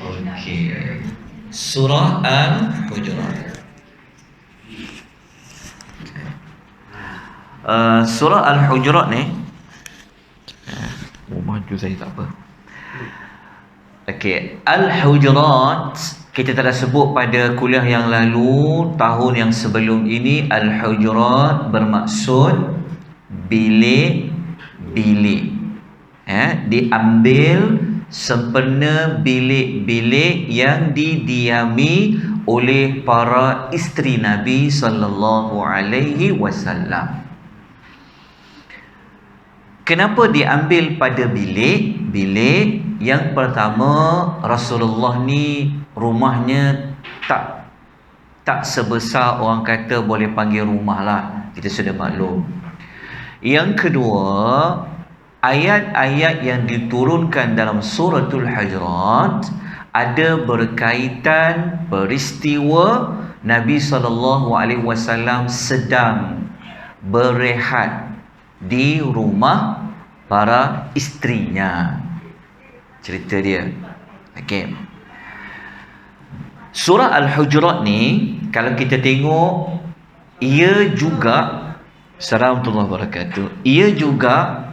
Okey. Surah Al-Hujurat. Surah Al-Hujurat ni maju saya tak apa. Okey, Al-Hujurat kita telah sebut pada kuliah yang lalu, tahun yang sebelum ini. Al-Hujurat bermaksud bilik-bilik. Diambil sempena bilik-bilik yang didiami oleh para isteri Nabi sallallahu alaihi wasallam. Kenapa diambil pada bilik? Bilik yang pertama, Rasulullah ni rumahnya tak sebesar orang kata boleh panggil rumah lah. Kita sudah maklum. Yang kedua, ayat-ayat yang diturunkan dalam suratul Hujurat ada berkaitan peristiwa Nabi SAW sedang berehat di rumah para isterinya. Cerita dia. Okey. Surah Al-Hujurat ni kalau kita tengok, ia juga, Assalamualaikum warahmatullahi wabarakatuh, ia juga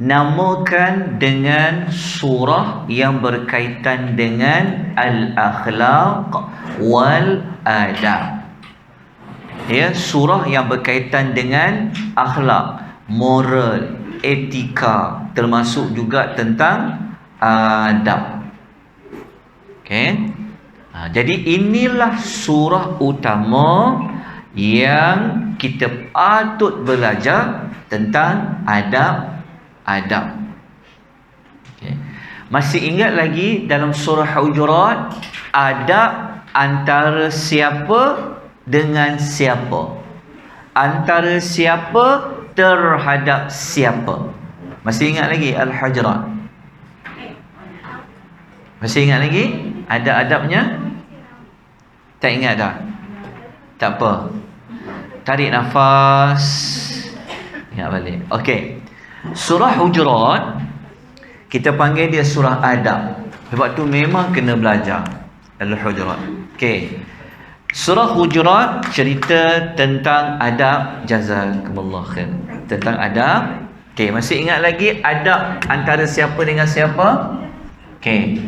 dinamakan dengan surah yang berkaitan dengan al-akhlaq wal adab. Ya, surah yang berkaitan dengan akhlak, moral, etika, termasuk juga tentang adab. Okey. Jadi inilah surah utama yang kita patut belajar tentang adab. Okay. Masih ingat lagi dalam surah Hujurat, adab antara siapa dengan siapa, antara siapa terhadap siapa. Masih ingat lagi Al-Hujurat? Masih ingat lagi? Ada adabnya? Tak ingat dah? Tak apa, tarik nafas, ingat balik. Okey, surah Hujurat kita panggil dia surah adab. Sebab tu memang kena belajar Al-Hujurat. Okey, surah Hujurat cerita tentang adab. Jazakumullah khair. Tentang adab. Okey, masih ingat lagi adab antara siapa dengan siapa? Okey,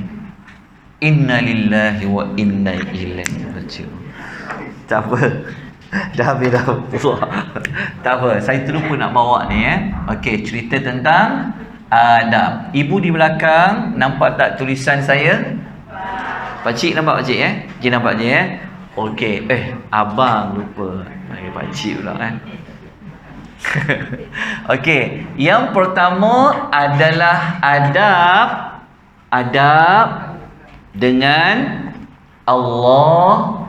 inna lillahi wa inna ilaihi raji'un. Tak apa, dah habis dah. Tak apa, saya terlupa nak bawa ni Okey, cerita tentang adab. Ibu di belakang nampak tak tulisan saya? Pakcik nampak pakcik Cik nampak je Okey, abang lupa panggil pakcik pula Okey, yang pertama adalah adab dengan Allah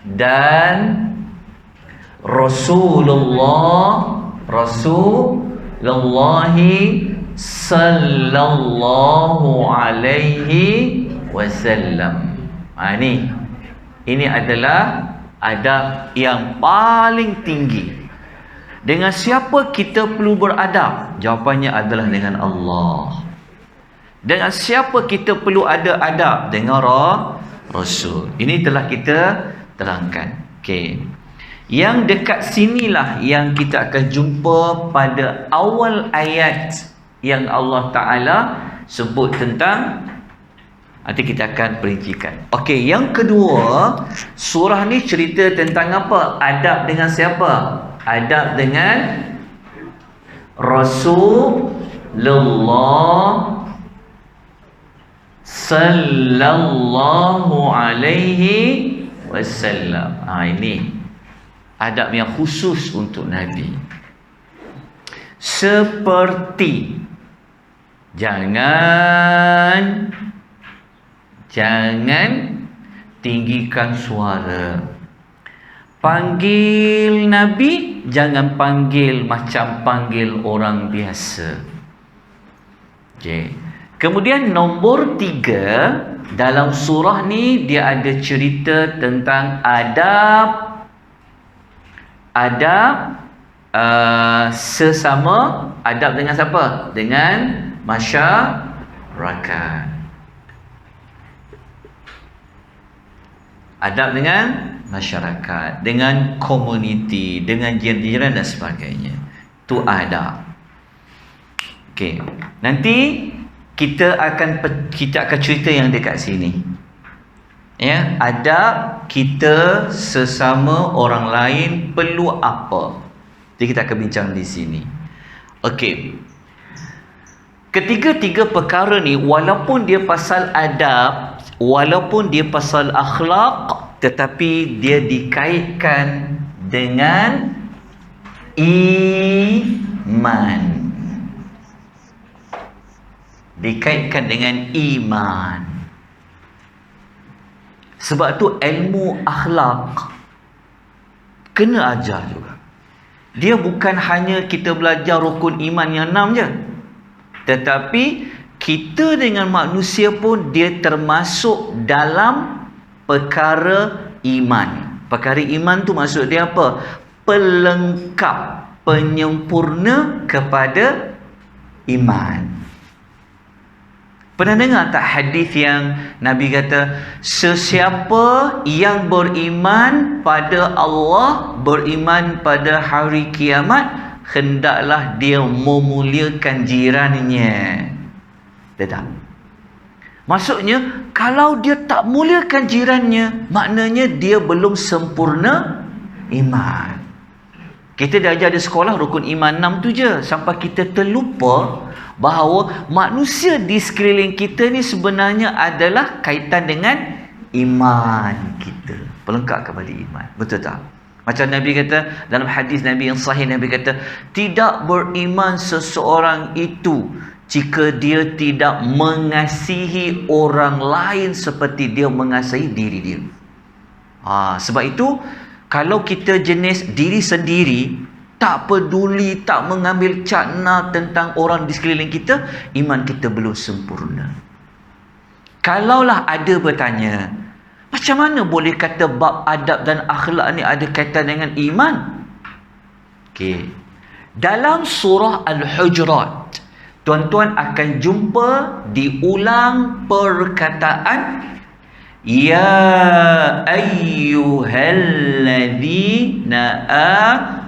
dan Rasulullah sallallahu alaihi wasallam. Ini adalah adab yang paling tinggi. Dengan siapa kita perlu beradab? Jawapannya adalah dengan Allah. Dengan siapa kita perlu ada adab? Dengan Rasul. Ini telah kita terangkan. Okey. Yang dekat sinilah yang kita akan jumpa pada awal ayat yang Allah Ta'ala sebut tentang. Nanti kita akan perincikan. Okey, yang kedua, surah ni cerita tentang apa? Adab dengan siapa? Adab dengan Rasulullah sallallahu alaihi wasallam. Ini adab yang khusus untuk Nabi. Seperti jangan tinggikan suara. Panggil Nabi, jangan panggil macam panggil orang biasa. Okey. Kemudian nombor 3, dalam surah ni dia ada cerita tentang adab sesama. Adab dengan siapa? Dengan masyarakat. Adab dengan masyarakat, dengan komuniti, dengan jiran-jiran dan sebagainya. Itu adab. Okey. Nanti kita akan cerita yang dekat sini. Ya, adab kita sesama orang lain perlu apa? Jadi kita akan bincang di sini. Okey. Ketiga-tiga perkara ni walaupun dia pasal adab, walaupun dia pasal akhlak, tetapi dia dikaitkan dengan iman. Dikaitkan dengan iman. Sebab tu ilmu akhlak kena ajar juga. Dia bukan hanya kita belajar rukun iman yang 6 je. Tetapi kita dengan manusia pun dia termasuk dalam perkara iman. Perkara iman tu maksud dia apa? Pelengkap, penyempurna kepada iman. Pernah dengar tak hadis yang Nabi kata, sesiapa yang beriman pada Allah, beriman pada hari kiamat, hendaklah dia memuliakan jirannya. Tidak. Maksudnya, kalau dia tak muliakan jirannya, maknanya dia belum sempurna iman. Kita dah ajar di sekolah rukun iman 6 tu je, sampai kita terlupa bahawa manusia di sekeliling kita ni sebenarnya adalah kaitan dengan iman kita. Pelengkap kepada iman. Betul tak? Macam Nabi kata, dalam hadis Nabi yang sahih, Nabi kata, tidak beriman seseorang itu jika dia tidak mengasihi orang lain seperti dia mengasihi diri dia. Sebab itu, kalau kita jenis diri sendiri, tak peduli, tak mengambil cakna tentang orang di sekeliling kita, iman kita belum sempurna. Kalaulah ada bertanya, macam mana boleh kata bab adab dan akhlak ni ada kaitan dengan iman? Okey. Dalam surah Al-Hujurat, tuan-tuan akan jumpa diulang perkataan Ya ayyuhalladzina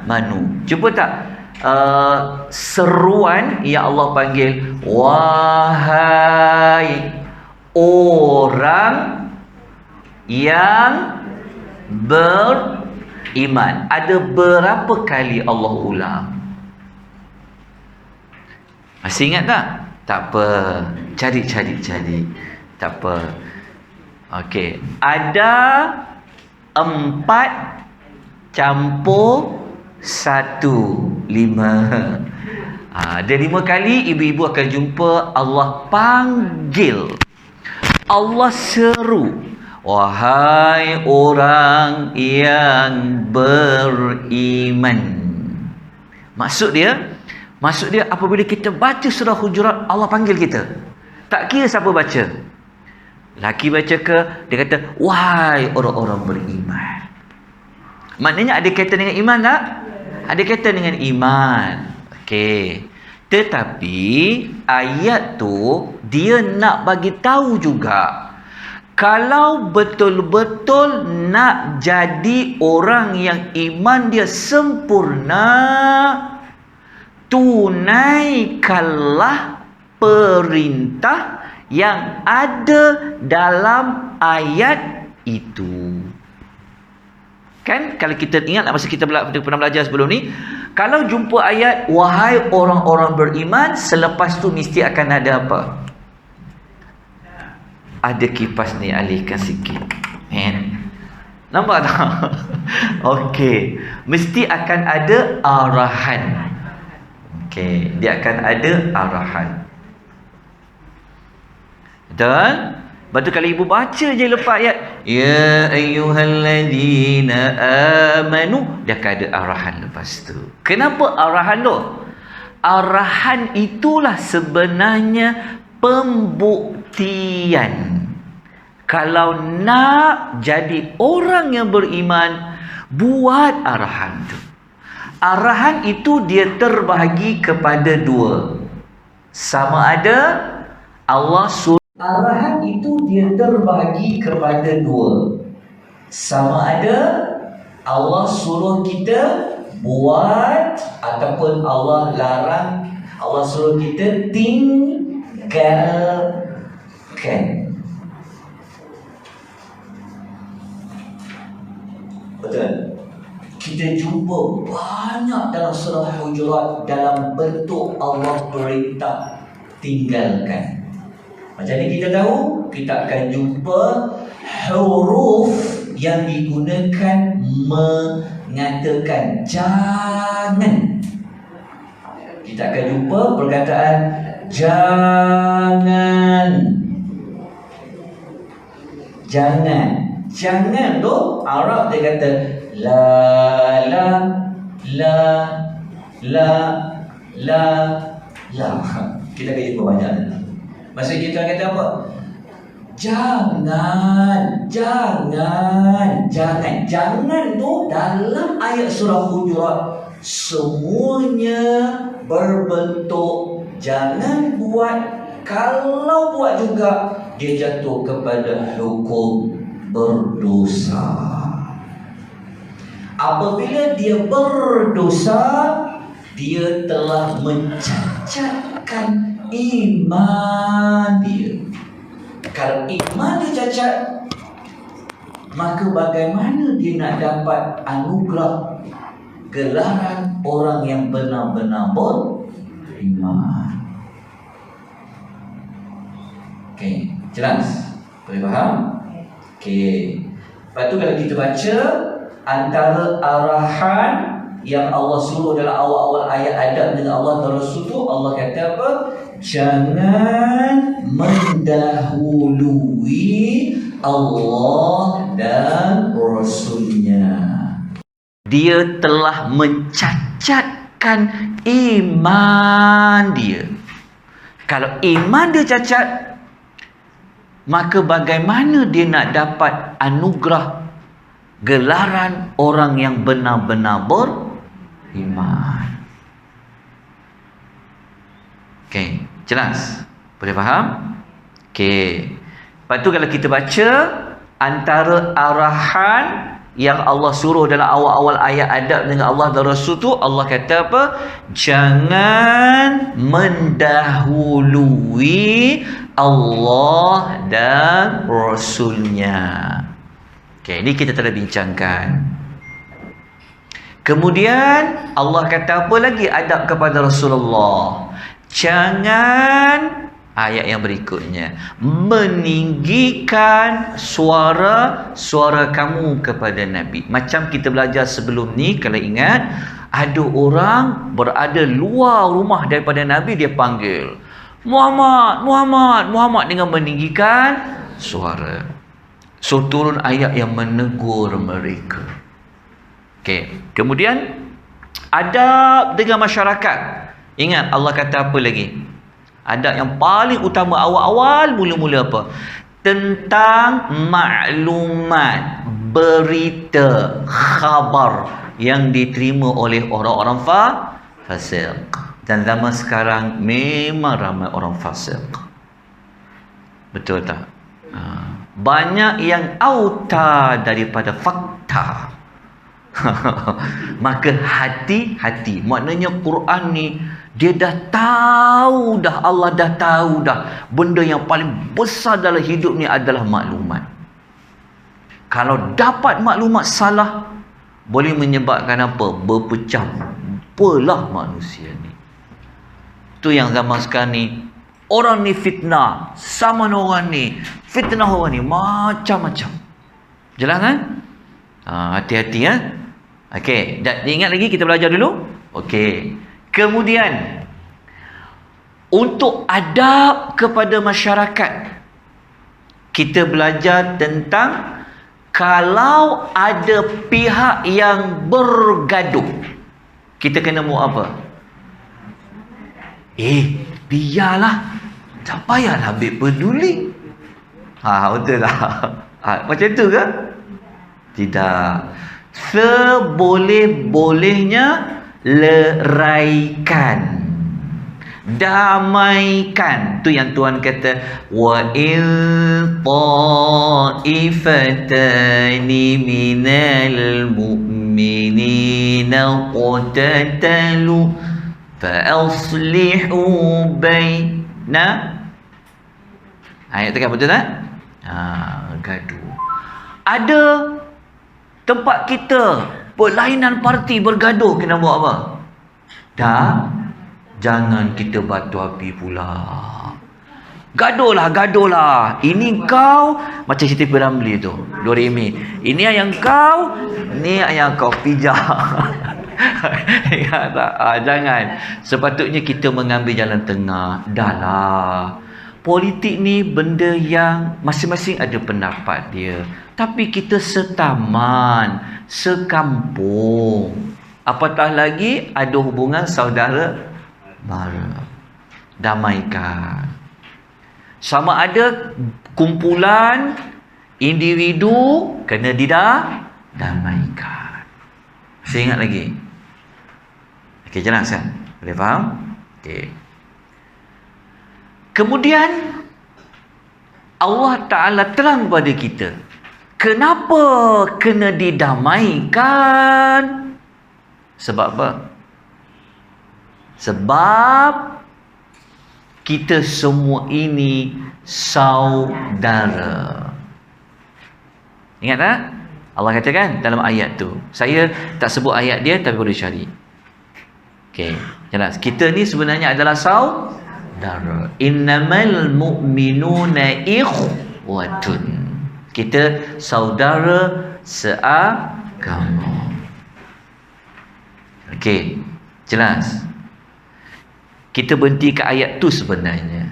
amanu. Cuba tak seruan yang Allah panggil, wahai orang yang beriman. Ada berapa kali Allah ulang? Masih ingat tak? Tak apa. Cari. Tak apa. Okey. Ada 4 campur 1, 5. Ada 5 kali ibu-ibu akan jumpa Allah panggil. Allah seru. Wahai orang yang beriman. Maksud dia apabila kita baca surah Hujurat, Allah panggil kita. Tak kira siapa baca. Laki baca ke, dia kata, wahai orang-orang beriman. Maknanya ada kaitan dengan iman tak? Ada kaitan dengan iman. Okey. Tetapi ayat tu dia nak bagi tahu juga, kalau betul-betul nak jadi orang yang iman dia sempurna, tunaikanlah perintah yang ada dalam ayat itu. Kan kalau kita ingat masa kita pernah belajar sebelum ni, kalau jumpa ayat wahai orang-orang beriman, selepas tu mesti akan ada apa? Ada kipas ni, alihkan sikit. Nampak tak? Okey, mesti akan ada arahan. Okey, dia akan ada arahan. Dan lepas tu kalau ibu baca je lepas ayat Ya ayyuhalladzina amanu, dia akan ada arahan lepas tu. Kenapa arahan tu? Arahan itulah sebenarnya pembuktian. Kalau nak jadi orang yang beriman, buat arahan tu. Arahan itu dia terbahagi kepada 2. Sama ada Allah suruh. Arahan itu dia terbahagi kepada 2. Sama ada Allah suruh kita buat ataupun Allah larang, Allah suruh kita tinggalkan. Betul. Kita jumpa banyak dalam surah Hujurat dalam bentuk Allah perintah tinggalkan. Macam ni kita tahu, kita akan jumpa huruf yang digunakan mengatakan jangan. Kita akan jumpa perkataan jangan. Jangan. Jangan tu Arab dia kata la la la la la la. Kita akan jumpa banyak. Maksud kita kata apa? Jangan, jangan, jangan. Jangan tu dalam ayat surah Hujurat semuanya berbentuk jangan buat. Kalau buat juga dia jatuh kepada hukum berdosa. Apabila dia berdosa, dia telah mencacatkan iman dia. Kalau iman dia cacat, maka bagaimana dia nak dapat anugerah gelaran orang yang benar-benar beriman? Okey, jelas? Boleh faham? Okey. Lepas tu kalau kita baca antara arahan yang Allah suruh dalam awal-awal ayat adab dengan Allah dan Rasul tu, Allah kata apa? Jangan mendahului Allah dan Rasulnya. Dia telah mencacatkan iman dia. Kalau iman dia cacat, maka bagaimana dia nak dapat anugerah gelaran orang yang benar-benar beriman? Okey, jelas? Boleh faham? Okey. Lepas tu kalau kita baca antara arahan yang Allah suruh dalam awal-awal ayat adab dengan Allah dan Rasul tu, Allah kata apa? Jangan mendahului Allah dan Rasulnya. Okey, ini kita telah bincangkan. Kemudian Allah kata apa lagi adab kepada Rasulullah? Jangan, ayat yang berikutnya, meninggikan suara kamu kepada Nabi. Macam kita belajar sebelum ni, kalau ingat, ada orang berada luar rumah daripada Nabi, dia panggil Muhammad, Muhammad, Muhammad dengan meninggikan suara. So turun ayat yang menegur mereka. Okey, kemudian adab dengan masyarakat. Ingat Allah kata apa lagi? Adab yang paling utama awal-awal mula-mula apa? Tentang maklumat, berita, khabar yang diterima oleh orang-orang fasik. Dan zaman sekarang memang ramai orang fasik. Betul tak? Banyak yang auta daripada fakta. Maka hati-hati. Maknanya Quran ni dia dah tahu dah, Allah dah tahu dah, benda yang paling besar dalam hidup ni adalah maklumat. Kalau dapat maklumat salah, boleh menyebabkan apa? Berpecah belah manusia ni. Tu yang zaman sekarang ni, orang ni fitnah sama orang ni, fitnah orang ni macam-macam. Jelas kan? Hati-hati ya. Okey, dan ingat lagi kita belajar dulu. Okey. Kemudian untuk adab kepada masyarakat, kita belajar tentang kalau ada pihak yang bergaduh, kita kena buat apa? Biarlah, tak payahlah ambil peduli. Betul tak? Macam tu ke? Tidak. Seboleh-bolehnya leraikan damaikan. Tu yang Tuhan kata, wa il ta'ifatani minal mu'minina qatatalu fa aslihu baina. Ayat tu kan betul tak? Gaduh. Ada tempat kita berlainan parti bergaduh, kena buat apa? Jangan kita batu api pula. Gaduhlah. Ini kau macam cerita P. Ramlee tu, Doremi. Ini yang kau, ni yang kau pijak. Ya tak? Jangan. Sepatutnya kita mengambil jalan tengah. Dah lah. Politik ni benda yang masing-masing ada pendapat dia. Tapi kita setaman, sekampung. Apatah lagi ada hubungan saudara mara. Damaikan. Sama ada kumpulan individu kena damaikan. Saya ingat lagi. Okey, jelas kan? Boleh faham? Okey. Kemudian Allah Ta'ala terang pada kita, kenapa kena didamaikan? Sebab apa? Sebab kita semua ini saudara. Ingat tak? Allah katakan dalam ayat tu. Saya tak sebut ayat dia, tapi boleh cari. Okey, jelas. Kita ni sebenarnya adalah saudara. Innamal mu'minuna ikhwatun. Kita saudara seagama. Okey, jelas. Kita berhenti ke ayat tu sebenarnya.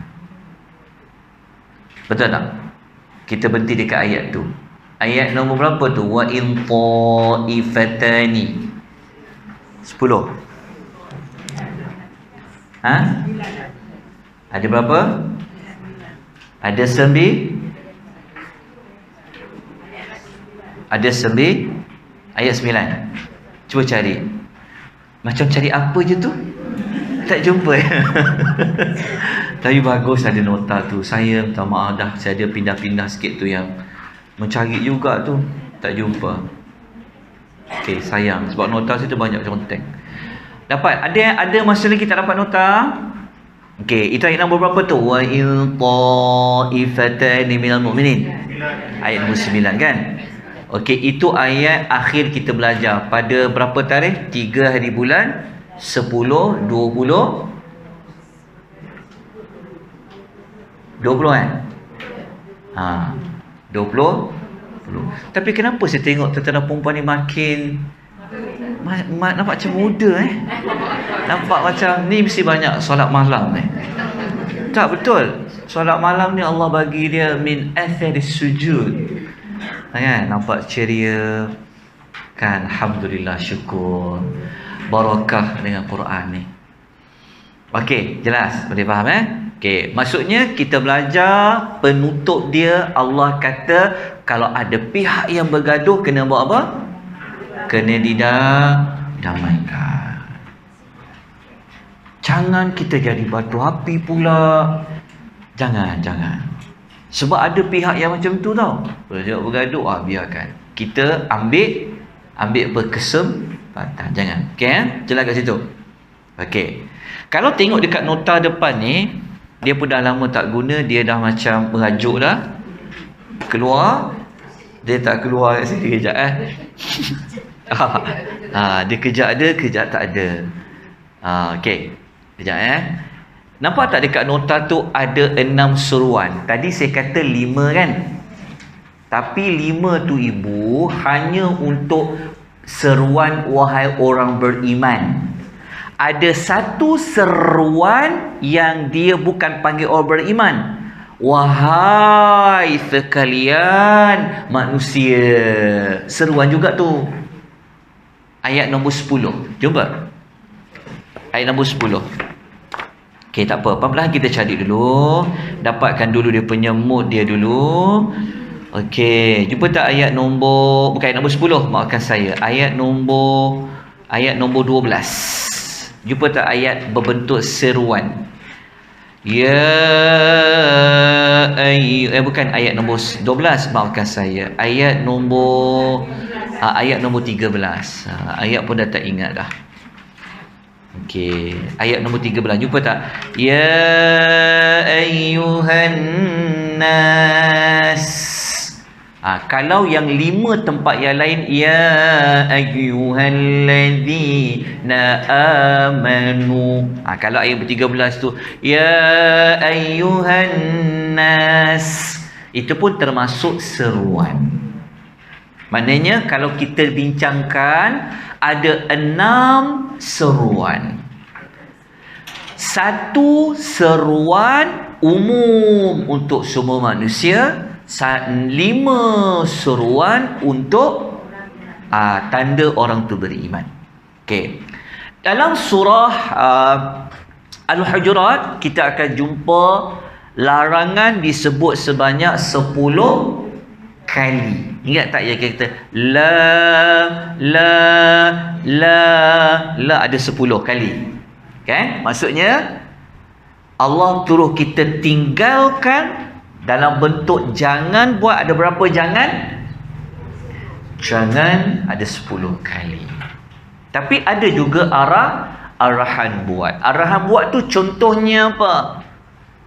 Betul tak? Kita berhenti dekat ayat tu. Ayat nombor berapa tu? Wa in ta'ifatani. 10. Ada berapa? Ada 9. Ada 9. Ayat 9. Cuba cari. Macam cari apa je tu? Tak jumpa. Tapi bagus ada nota tu. Saya minta maaf dah. Saya ada pindah-pindah sikit tu yang mencari juga tu. Tak jumpa. Okey, sayang. Sebab nota situ banyak conteng. Dapat? Ada masa lagi tak dapat nota? Okey, itu ayat nombor berapa tu? Wa in ta'ifatani minal mu'minin. Ayat nombor 9 kan? Okey, itu ayat akhir kita belajar pada berapa tarikh? 3 hari bulan 10 20 kan? 20. Tapi kenapa saya tengok tentera perempuan ni makin nampak macam muda Nampak macam ni mesti banyak solat malam ni. Tak betul. Solat malam ni Allah bagi dia min atharis sujud. Kan? Nampak ceria. Kan? Alhamdulillah, syukur. Barakah dengan Quran ni. Okey, jelas? Boleh faham Okey, maksudnya kita belajar penutup dia, Allah kata kalau ada pihak yang bergaduh kena buat apa? Kena didamaikan. Jangan kita jadi batu api pula. Jangan. Sebab ada pihak yang macam tu tau. Kalau dia bergaduh, biarkan. Kita ambil kesempatan. Jangan. Okey, jelas kat situ. Okey. Kalau tengok dekat nota depan ni, dia pun dah lama tak guna, dia dah macam berajuk dah. Keluar, dia tak keluar kat sini kejap dia kejap ada, kejap tak ada. Okey. Kejap Nampak tak dekat nota tu ada 6 seruan. Tadi saya kata 5 kan? Tapi 5 tu ibu hanya untuk seruan wahai orang beriman. Ada satu seruan yang dia bukan panggil orang beriman. Wahai sekalian manusia. Seruan juga tu. Ayat nombor 10. Jumpa. Ayat nombor 10. Okey, tak apa. Pelan-pelan kita cari dulu. Dapatkan dulu dia punya mood dia dulu. Okey, jumpa tak ayat nombor, bukan ayat nombor 10, maafkan saya. Ayat nombor 12. Jumpa tak ayat berbentuk seruan? Ya bukan ayat nombor 12, maafkan saya. Ayat nombor 13. Ayat pun dah tak ingat dah. Okey, ayat nombor 13. Jumpa tak? Ya ayyuhan nas. Kalau yang 5 tempat yang lain, ya ayyuhalladzina amanu. Kalau ayat 13 tu, ya ayyuhan nas, itu pun termasuk seruan. Maknanya kalau kita bincangkan, ada 6 seruan. 1 seruan umum untuk semua manusia, 5 seruan untuk tanda orang tu beriman. Okey. Dalam surah Al-Hujurat kita akan jumpa larangan disebut sebanyak 10 kali. Ingat tak ya kita la ada 10 kali. Kan? Maksudnya Allah suruh kita tinggalkan dalam bentuk jangan buat. Ada berapa jangan? Jangan ada 10 kali. Tapi ada juga arahan buat. Arahan buat tu contohnya apa?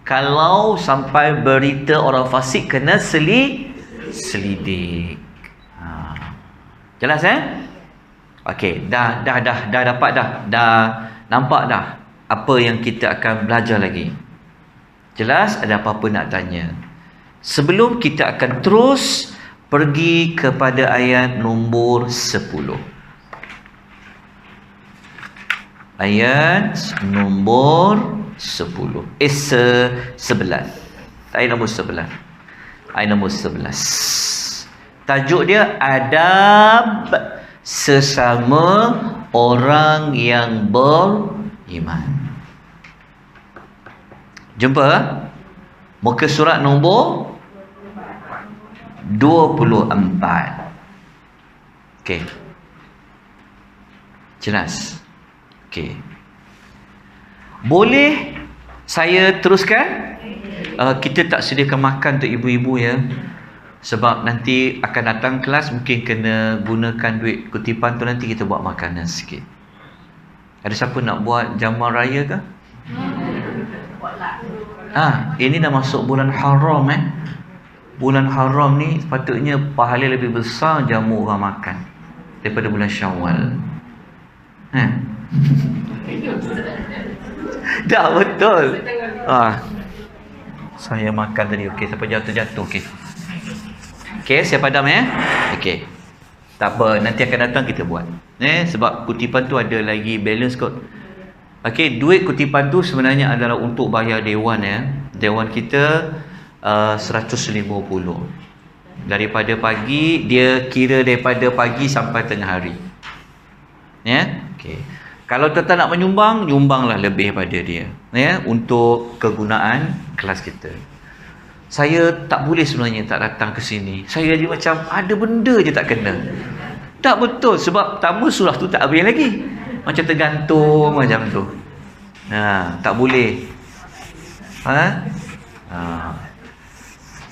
Kalau sampai berita orang fasik kena selidik. Jelas Okey, dah dapat dah. Dah nampak dah apa yang kita akan belajar lagi. Jelas? Ada apa-apa nak tanya? Sebelum kita akan terus pergi kepada ayat nombor 10. Ayat nombor 10. 11. Ayat nombor 11. Ayat nombor 11. Tajuk dia adab sesama orang yang beriman. Jumpa muka surat nombor 24. Okey. Jelas? Okey. Boleh saya teruskan? Kita tak sediakan makan untuk ibu-ibu ya. Sebab nanti akan datang kelas, mungkin kena gunakan duit kutipan tu, nanti kita buat makanan sikit. Ada siapa nak buat jamuan raya ke? Ini dah masuk bulan haram Bulan haram ni sepatutnya pahala lebih besar jamu orang makan daripada bulan Syawal. Dah betul. Saya makan tadi. Okey, siapa jatuh. Okey, saya padam Okey. Tak apa, nanti akan datang kita buat. Sebab kutipan tu ada lagi balance kot. Okey, duit kutipan tu sebenarnya adalah untuk bayar dewan Dewan kita 150. Daripada pagi, dia kira daripada pagi sampai tengah hari. Okey. Kalau tuan-tuan nak menyumbang, nyumbanglah lebih pada dia. Untuk kegunaan kelas kita. Saya tak boleh sebenarnya tak datang ke sini. Saya jadi macam ada benda je tak kena. Tak betul, sebab tamu surah tu tak habis lagi. Macam tergantung macam tu. Tak boleh.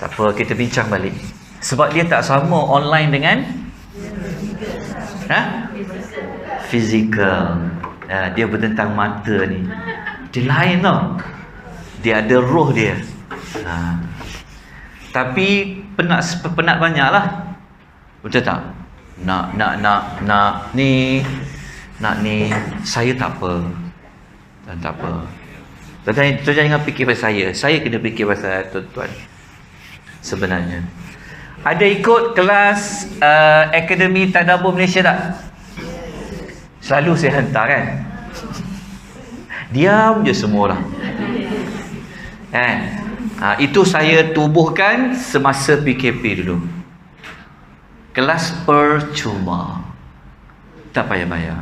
Tak apa, kita bincang balik. Sebab dia tak sama online dengan fizikal. Dia bertentang mata ni. Dia lain tau. Dia ada roh dia. Tapi penat banyak lah. Betul tak? Nak ni. Saya tak apa. Tak apa. Tuan-tuan jangan fikir pasal saya. Saya kena fikir pasal tuan-tuan. Sebenarnya. Ada ikut kelas Akademi Tadabbur Malaysia tak? Selalu saya hantar kan? Diam je semua orang. Itu saya tubuhkan semasa PKP dulu. Kelas percuma. Tak payah bayar.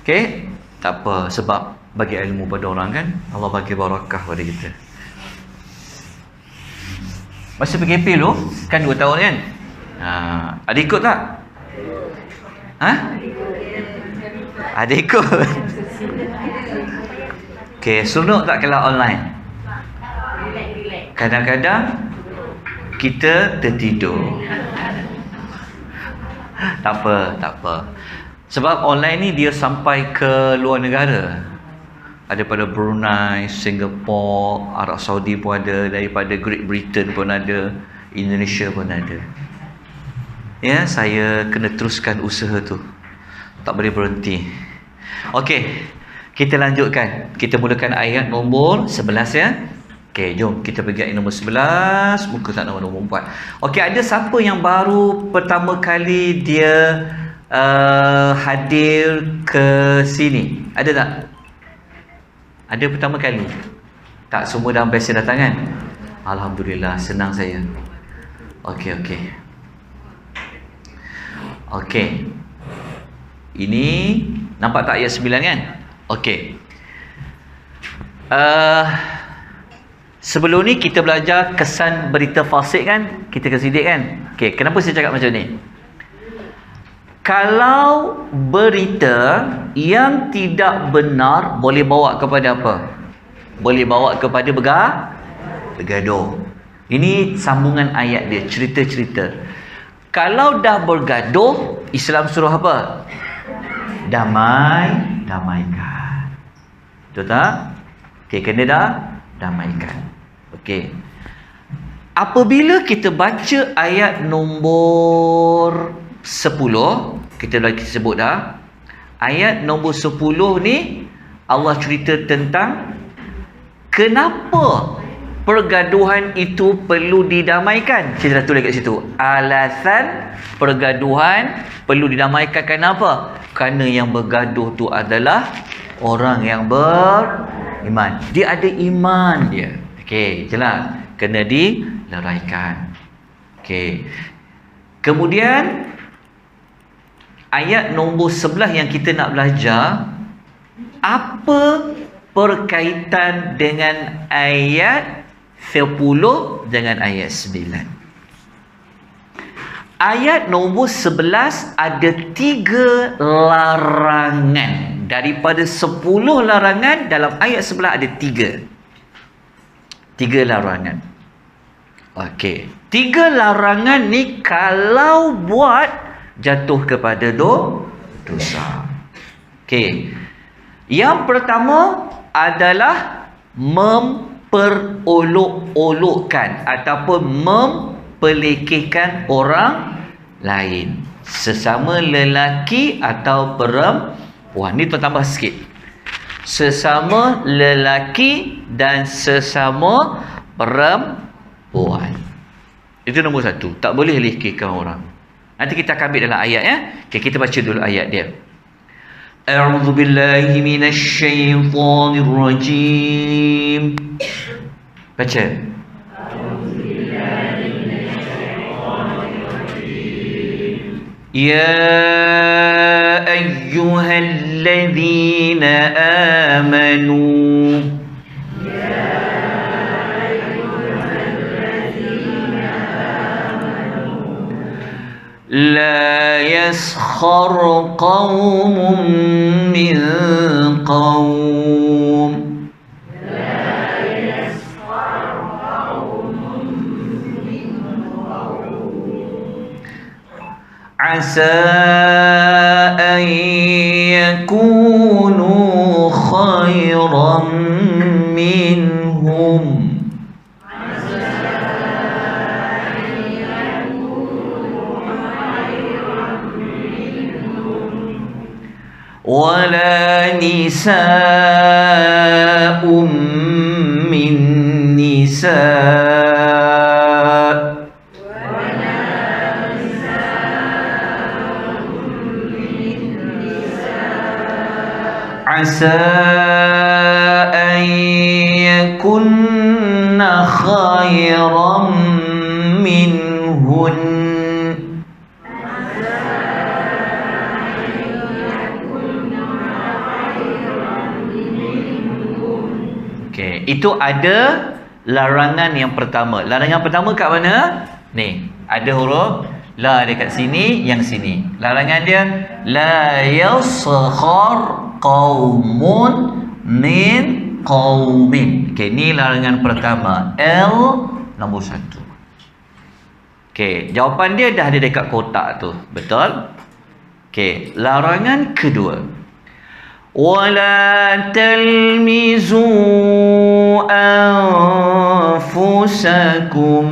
Okey? Tak apa, sebab bagi ilmu pada orang kan, Allah bagi barakah pada kita. Masa PKP dulu, kan 2 tahun kan? Ada ikut tak? Ada ikut. Okey, seronok tak kalau online? Kadang-kadang kita tertidur. Tak apa. Sebab online ni dia sampai ke luar negara. Daripada Brunei, Singapore, Arab Saudi pun ada, daripada Great Britain pun ada, Indonesia pun ada. Ya, saya kena teruskan usaha tu. Tak boleh berhenti. Okey, kita lanjutkan. Kita mulakan ayat nombor 11 ya. Okey, jom kita pergi ayat nombor 11, muka tak nombor 4. Okey, ada siapa yang baru pertama kali dia hadir ke sini? Ada tak? Ada pertama kali? Tak semua dalam biasa datang kan? Alhamdulillah, senang saya. Okey. Ini nampak tak ayat 9 kan? Okey. Sebelum ni kita belajar kesan berita fasik kan? Kita kesidik kan? Okey, kenapa saya cakap macam ni? Kalau berita yang tidak benar boleh bawa kepada apa? Boleh bawa kepada bergaduh. Ini sambungan ayat dia, cerita-cerita. Kalau dah bergaduh, Islam suruh apa? Damaikan. Betul tak? Okey, kena dah damaikan. Okey. Apabila kita baca ayat nombor 10, kita sebut dah. Ayat nombor 10 ni Allah cerita tentang kenapa pergaduhan itu perlu didamaikan. Kita dah tulis kat situ. Alasan pergaduhan perlu didamaikan kenapa? Kerana yang bergaduh tu adalah orang yang beriman. Dia ada iman dia. Okey, jelas. Kena dileraikan. Okey. Kemudian ayat nombor 11 yang kita nak belajar, apa perkaitan dengan ayat 10 dengan ayat 9? Ayat nombor 11 ada 3 larangan. Daripada 10 larangan, dalam ayat 11 ada 3 larangan. Okey, 3 larangan ni kalau buat jatuh kepada dosa. Okey. Yang pertama adalah memperolok-olokkan ataupun mempelekehkan orang lain, sesama lelaki atau perempuan. Ni tuan tambah sikit. Sesama lelaki dan sesama perempuan. Itu nombor 1. Tak boleh lekehkan orang. Nanti kita akan ambil dalam ayat ya. Okay, kita baca dulu ayat dia. A'udzu billahi minasy syaithanir rajim. Baca. A'udzu billahi minasy syaithanir rajim. Ya ayyuhalladzina amanu. لا يسخر قوم من قوم عسى أن يكونوا خيرا منهم ولا نساء من نساء عسى أن يكن خيرا منهن Itu ada larangan yang pertama. Larangan pertama kat mana? Ni, ada huruf la dekat sini, yang sini. Larangan dia la yaskhar qaumun min qaumin. Okey, ni larangan pertama. L nombor 1. Okey, jawapan dia dah ada dekat kotak tu. Betul? Okey, larangan kedua. Wala talmizu anfusakum.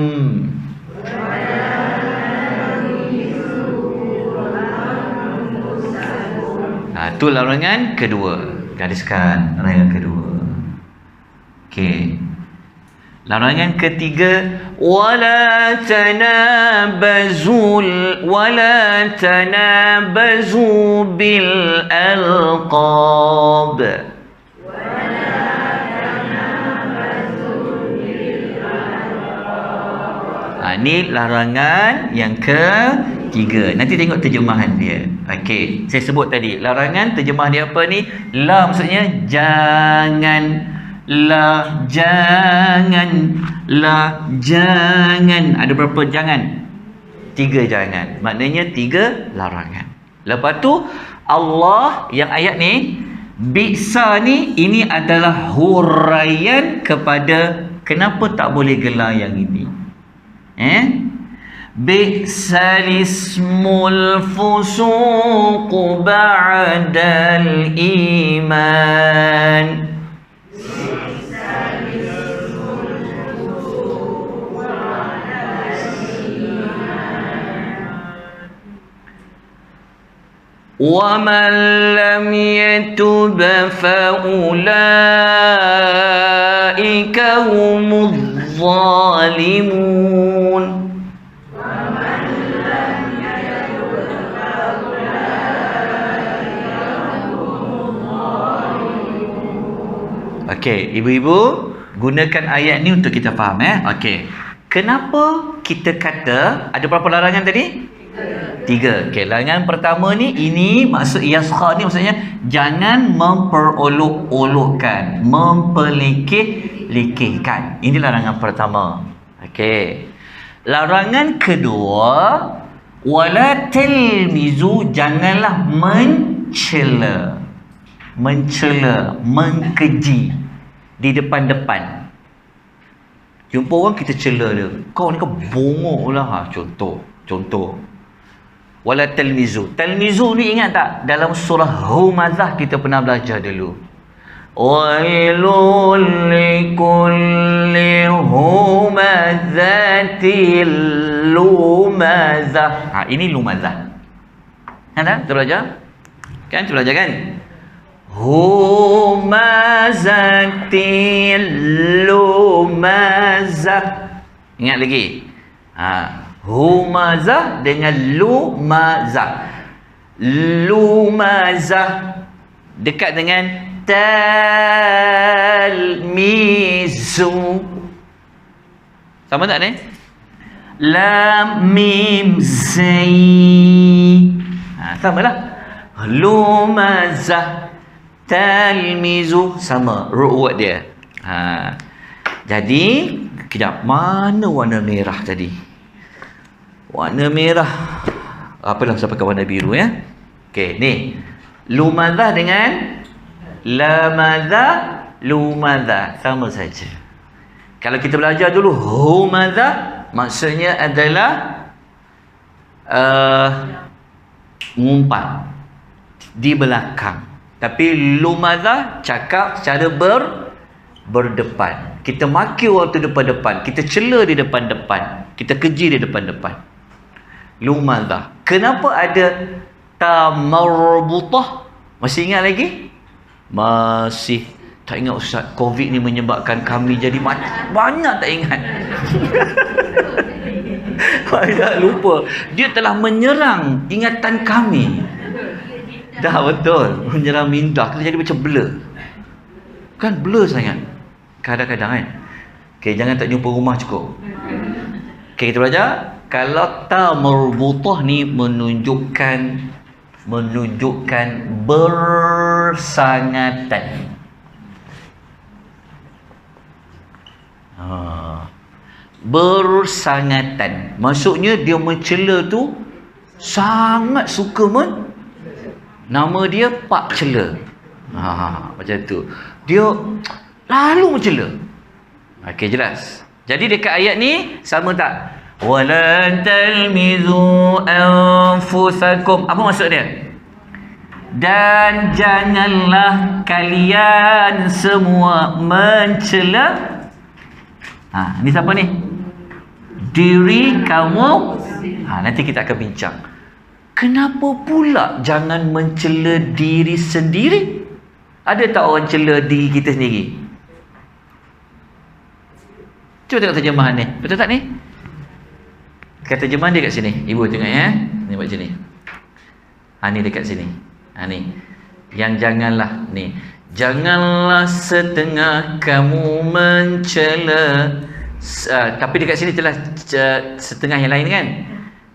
Itu larangan kedua. Gariskan larangan kedua. Okey. Larangan ketiga, wala tanabazu bil alqab. Ini larangan yang ketiga. Nanti tengok terjemahan dia. Okey, saya sebut tadi larangan, terjemahan dia apa ni? La maksudnya jangan, la jangan, la jangan. Ada berapa jangan? 3 jangan. Maknanya 3 larangan. Lepas tu Allah yang ayat ni, bisa ni, ini adalah huraian kepada kenapa tak boleh gelar yang ini. Bi'sal ismul fusuq ba'dal iman. وَمَنْ لَمْ يَتُبْ فَأُولَئِكَ هُمُ الظَّالِمُونَ. Okey, ibu-ibu gunakan ayat ni untuk kita faham Okey. Kenapa kita kata ada berapa larangan tadi? 3. Okey, larangan pertama ni, ini maksud yaskhar ni maksudnya jangan memperolok-olokkan, memperlekeh-lekehkan. Ini larangan pertama. Okey. Larangan kedua, wala talmizu, janganlah mencela, mengkeji di depan-depan. Jumpa orang kita cela dia, kau ni kau bongok lah. Contoh. Wala talmizu. Talmizu ni ingat tak? Dalam surah Humazah kita pernah belajar dulu. Wailul likulli humazatil lumazah. Ini lumazah. Kita belajar? Kan kita belajar kan? Humazatil lumazah. Ingat lagi? Humazah dengan lumazah. Lumazah dekat dengan talmizu. Sama tak ni? Lam mim zai. Sama lah. Lumazah, talmizu, sama ru'wat dia. Jadi kejap, mana warna merah tadi? Warna merah, apalah saya pakai warna biru Okey, ni lumazah dengan lamazah, lumazah sama saja. Kalau kita belajar dulu humazah, maksudnya adalah ngumpat di belakang. Tapi lumazah cakap secara berdepan. Kita maki orang tu depan-depan, kita cela di depan-depan, kita keji di depan-depan. Lumazah. Kenapa ada ta marbutah? Masih ingat lagi? Masih tak ingat Ustaz. Covid ni menyebabkan kami jadi banyak tak ingat. Banyak lupa. Dia telah menyerang ingatan kami. Dah betul. Menyerang minda. Kita jadi macam blur. Kan blur sangat kadang-kadang Okey, jangan tak jumpa rumah cukup. Okey, kita belajar. Kalau ta marbutah ni menunjukkan bersangatan. Bersangatan. Maksudnya dia mencela tu sangat suka nama dia Pak Cela. Macam tu. Dia lalu mencela. Okey, jelas. Jadi dekat ayat ni sama tak? Walan talmizu anfusakum. Apa maksud dia? Dan janganlah kalian semua mencela. Ni siapa ni? Diri kamu. Nanti kita akan bincang. Kenapa pula jangan mencela diri sendiri? Ada tak orang cela diri kita sendiri? Cuba tengok terjemahan ni. Betul tak ni? Kata terjemahan dia kat sini. Ibu tengok ya. Ni buat macam ni. Ni dekat sini. Ni. Yang janganlah. Ni. Janganlah setengah kamu mencela. Tapi dekat sini telah setengah yang lain kan.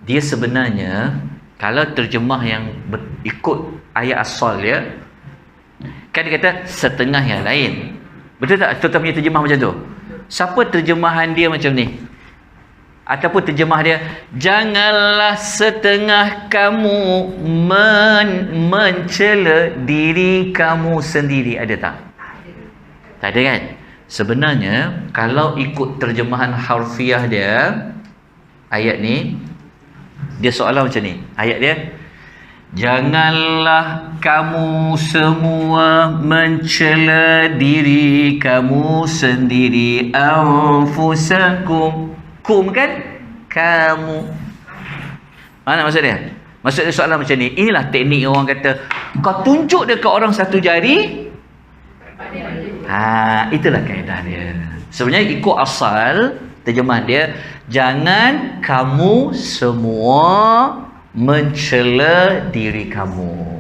Dia sebenarnya kalau terjemah yang ikut ayat asal dia, kan dia kata setengah yang lain. Betul tak? Tuan punya terjemah macam tu. Siapa terjemahan dia macam ni? Ataupun terjemah dia, janganlah setengah kamu mencela diri kamu sendiri. Ada tak? Tak ada kan? Sebenarnya kalau ikut terjemahan harfiah dia, ayat ni dia soalan macam ni. Ayat dia, janganlah kamu semua mencela diri kamu sendiri. Anfusakum. Kum kan? Kamu. Mana maksud dia? Maksud dia soalan macam ni. Inilah teknik orang kata, kau tunjuk dekat orang satu jari. Itulah kaedah dia. Sebenarnya ikut asal terjemahan dia, jangan kamu semua mencela diri kamu.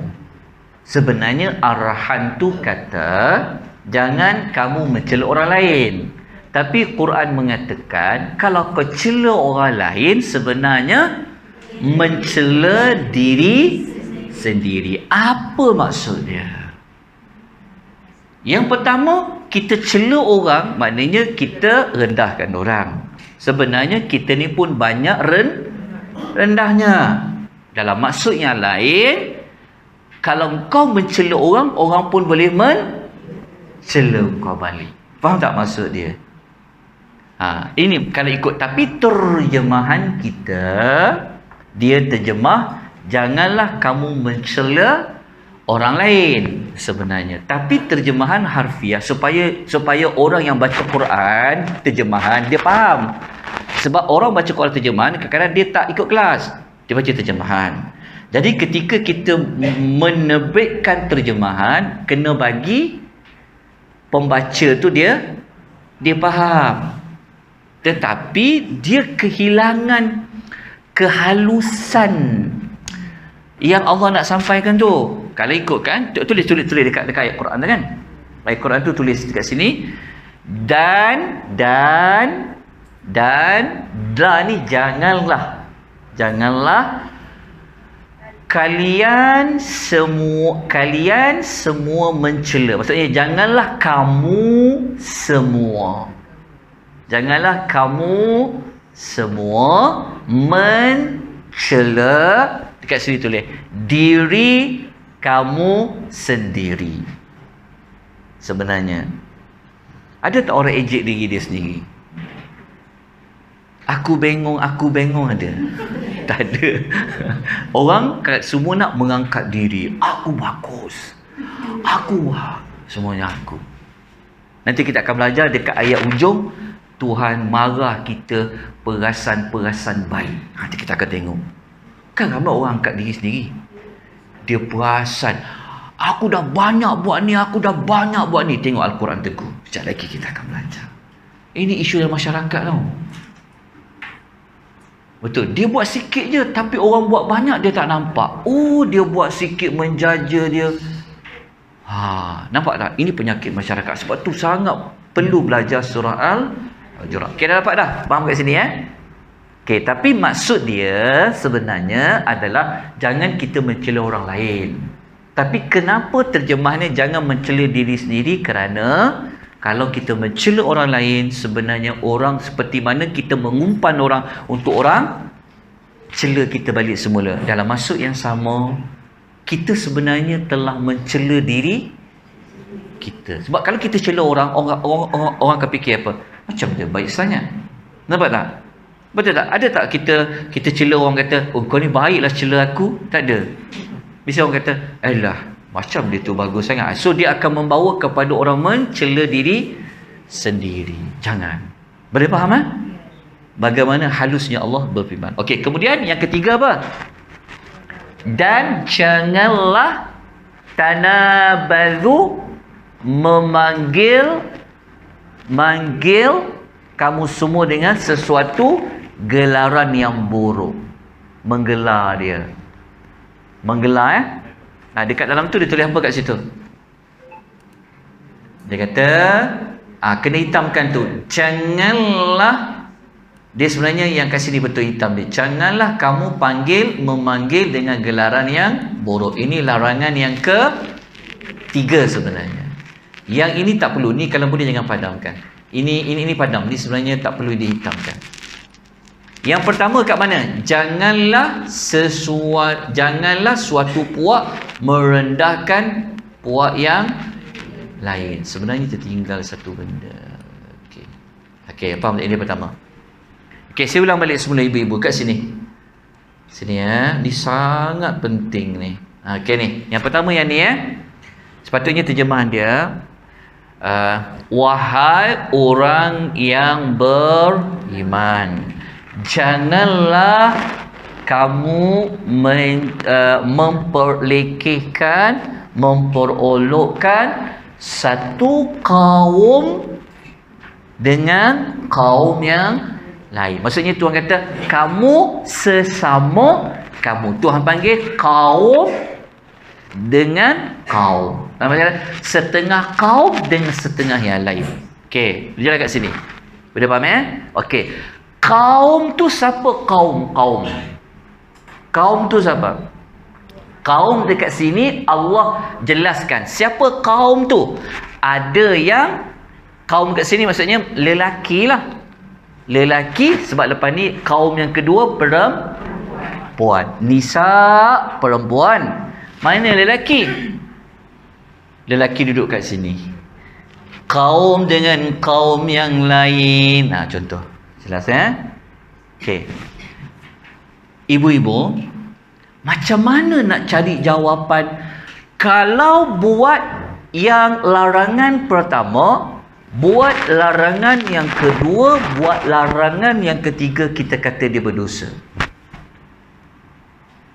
Sebenarnya arahan tu kata jangan kamu mencela orang lain. Tapi Quran mengatakan kalau kau cela orang lain sebenarnya mencela diri sendiri. Apa maksud dia? Yang pertama, kita cela orang maknanya kita rendahkan orang. Sebenarnya kita ni pun banyak rendahnya. Dalam maksud yang lain, kalau kau mencela orang, orang pun boleh mencela kau balik. Faham tak maksud dia? Ini kalau ikut. Tapi terjemahan kita, dia terjemah janganlah kamu mencela orang lain sebenarnya. Tapi terjemahan harfiah supaya orang yang baca Quran terjemahan dia faham. Sebab orang baca Quran terjemahan kadang-kadang dia tak ikut kelas, dia baca terjemahan. Jadi ketika kita menerbitkan terjemahan, kena bagi pembaca tu dia faham. Tetapi dia kehilangan kehalusan yang Allah nak sampaikan tu. Kalau ikutkan, tulis dekat ayat Quran tu kan. Ayat Quran tu tulis dekat sini. Dan ni janganlah kalian semua mencela. Maksudnya janganlah kamu semua. Janganlah kamu semua mencela, dekat sini tulis, diri kamu sendiri. Sebenarnya ada tak orang ejek diri dia sendiri? Aku bengong ada? Tak ada. Orang semua nak mengangkat diri. Aku bagus. Semuanya aku. Nanti kita akan belajar dekat ayat ujung, Tuhan marah kita perasan-perasan baik. Nanti kita akan tengok. Kan ramai orang angkat diri sendiri. Dia perasan, aku dah banyak buat ni. Tengok Al-Quran teguh. Sekejap lagi kita akan belajar. Ini isu dalam masyarakat tau. Betul. Dia buat sikit je, tapi orang buat banyak dia tak nampak. Dia buat sikit menjaja dia. Nampak tak? Ini penyakit masyarakat. Sebab tu sangat perlu belajar surah Al-Hujurat. Okay, dah dapat dah? Faham kat sini Okay, tapi maksud dia sebenarnya adalah jangan kita mencela orang lain. Tapi kenapa terjemahannya jangan mencela diri sendiri? Kerana kalau kita mencela orang lain, sebenarnya orang seperti mana kita mengumpan orang untuk orang cela kita balik semula. Dalam maksud yang sama, kita sebenarnya telah mencela diri kita. Sebab kalau kita cela orang akan fikir apa? Macam dia baik sangat. Nampak tak? Betul tak? Ada tak kita cela orang kata, oh kau ni baiklah cela aku? Tak ada. Bisa orang kata, alah, macam dia tu bagus sangat. So dia akan membawa kepada orang mencela diri sendiri. Jangan. Boleh faham kan? Bagaimana halusnya Allah berfirman. Okey, kemudian yang ketiga apa? Dan janganlah tanabazu, memanggil kamu semua dengan sesuatu gelaran yang buruk. Menggelar dia. Menggelar dekat dalam tu dia tulis apa kat situ? Dia kata kena hitamkan tu. Janganlah, dia sebenarnya yang kasih ni betul hitam dia. Janganlah kamu memanggil dengan gelaran yang buruk. Ini larangan yang ketiga sebenarnya. Yang ini tak perlu. Ni kalau boleh jangan padamkan. Ini padam. Ni sebenarnya tak perlu dihitamkan. Yang pertama kat mana? Janganlah suatu puak merendahkan puak yang lain. Sebenarnya tertinggal satu benda. Okey, faham tak? Ini pertama. Okey, saya ulang balik semula ibu-ibu kat sini. Sini ya. Ni sangat penting ni. Okey ni. Yang pertama yang ni sepatutnya terjemahan dia wahai orang yang beriman, janganlah kamu memperolokkan satu kaum dengan kaum yang lain. Maksudnya Tuhan kata kamu sesama kamu. Tuhan panggil kaum dengan kaum. Maksudnya setengah kaum dengan setengah yang lain. Okey, berjalan kat sini. Boleh faham Okey. Kaum tu siapa kaum? Kaum tu siapa? Kaum dekat sini Allah jelaskan. Siapa kaum tu? Ada yang kaum kat sini maksudnya lelaki lah. Lelaki, sebab lepas ni kaum yang kedua perempuan. Nisa, perempuan. Mana lelaki? Lelaki duduk kat sini. Kaum dengan kaum yang lain. Contoh. Jelas Okey. Ibu-ibu, macam mana nak cari jawapan kalau buat yang larangan pertama, buat larangan yang kedua, buat larangan yang ketiga, kita kata dia berdosa?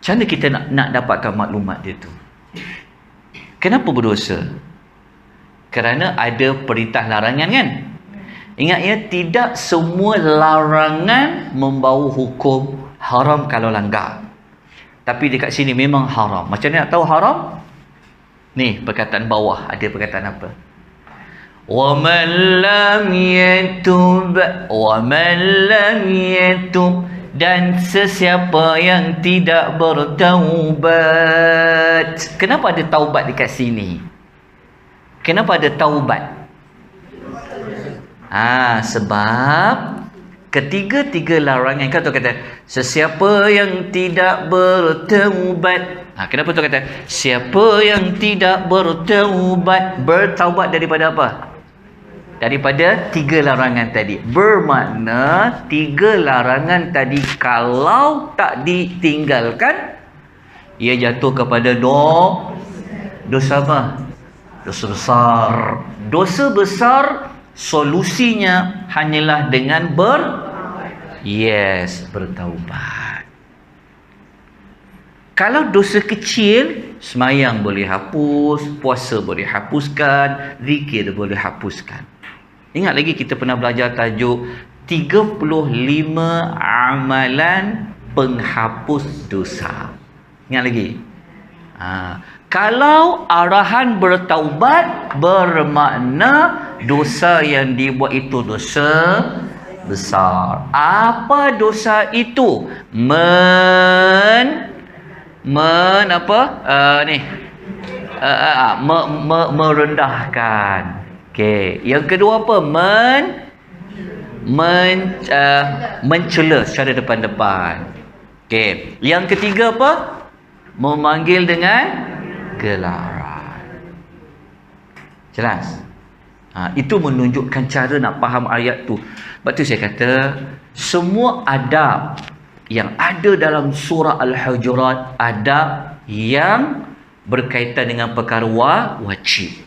Macam mana kita nak dapatkan maklumat dia tu? Kenapa berdosa? Kerana ada perintah larangan kan? Ingat ya, tidak semua larangan membawa hukum haram kalau langgar. Tapi dekat sini memang haram. Macam mana nak tahu haram? Ni perkataan bawah, ada perkataan apa? وَمَنْ لَمْ يَتُبْ dan sesiapa yang tidak bertaubat. Kenapa ada taubat dekat sini? Kenapa ada taubat? Sebab ketiga-tiga larangan. Kan tu kata sesiapa yang tidak bertaubat. Kenapa tu kata siapa yang tidak bertaubat? Bertaubat daripada apa? Daripada tiga larangan tadi. Bermakna tiga larangan tadi kalau tak ditinggalkan, ia jatuh kepada dosa apa? Dosa besar. Dosa besar solusinya hanyalah dengan bertaubat. Kalau dosa kecil, semayang boleh hapus, puasa boleh hapuskan, zikir boleh hapuskan. Ingat lagi kita pernah belajar tajuk 35 amalan penghapus dosa. Ingat lagi? Kalau arahan bertaubat, bermakna dosa yang dibuat itu dosa besar. Apa dosa itu? Merendahkan. Okey, yang kedua apa? Mencela secara depan-depan. Okey, yang ketiga apa? Memanggil dengan gelaran. Jelas? Itu menunjukkan cara nak faham ayat tu. Sebab tu saya kata, semua adab yang ada dalam surah Al-Hujurat, adab yang berkaitan dengan perkara wajib.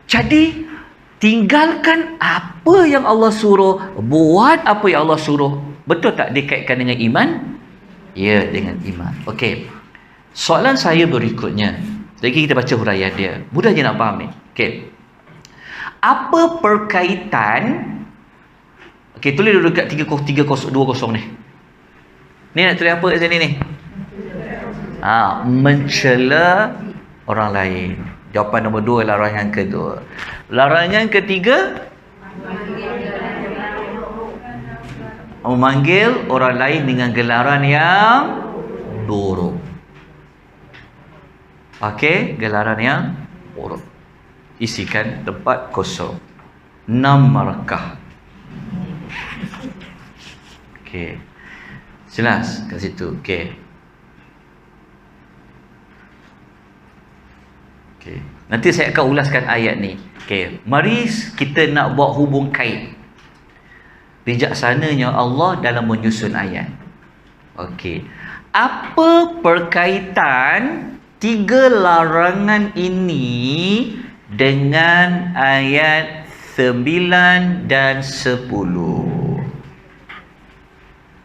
Jadi, tinggalkan apa yang Allah suruh, buat apa yang Allah suruh. Betul tak dikaitkan dengan iman? Ya, dengan iman. Okey. Soalan saya berikutnya. Lagi kita baca huraian dia. Mudah je nak faham ni. Okey. Apa perkaitan, okey, tulis dulu dekat 320 ni. Ni nak tulis apa kat sini ni? Mencela orang lain. Jawapan nombor 2, larangan kedua. Larangan ketiga, memanggil orang lain dengan gelaran yang buruk. Okey, gelaran yang buruk. Isikan tempat kosong. 6 markah. Okey. Jelas kat situ. Okey. Okey. Nanti saya akan ulaskan ayat ni. Okey. Mari kita nak buat hubung kait. Bijaksananya Allah dalam menyusun ayat. Okey. Apa perkaitan 3 larangan ini dengan ayat 9 dan 10?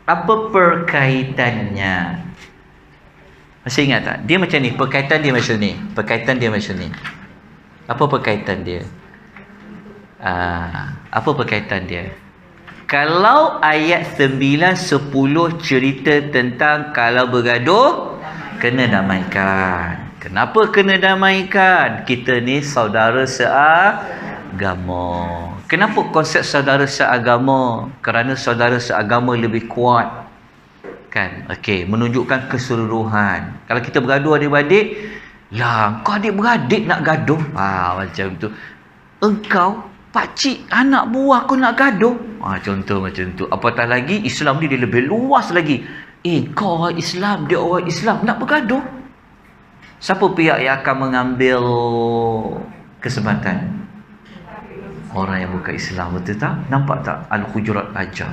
Apa perkaitannya? Masih ingat tak? Dia macam ni, perkaitan dia macam ni. Perkaitan dia macam ni. Apa perkaitan dia? Apa perkaitan dia? Kalau ayat 9, 10 cerita tentang kalau bergaduh, kena damaikan. Kenapa kena damaikan? Kita ni saudara seagama. Kenapa konsep saudara seagama? Kerana saudara seagama lebih kuat. Kan? Okey, menunjukkan keseluruhan. Kalau kita bergaduh adik-beradik, lah, kau adik-beradik nak gaduh. Macam tu. Engkau, pakcik, anak buah kau nak gaduh. Contoh macam tu. Apatah lagi, Islam ni dia lebih luas lagi. Kau orang Islam, dia orang Islam, nak bergaduh. Siapa pihak yang akan mengambil kesempatan? Orang yang bukan Islam, betul tak? Nampak tak Al-Hujurat ajar?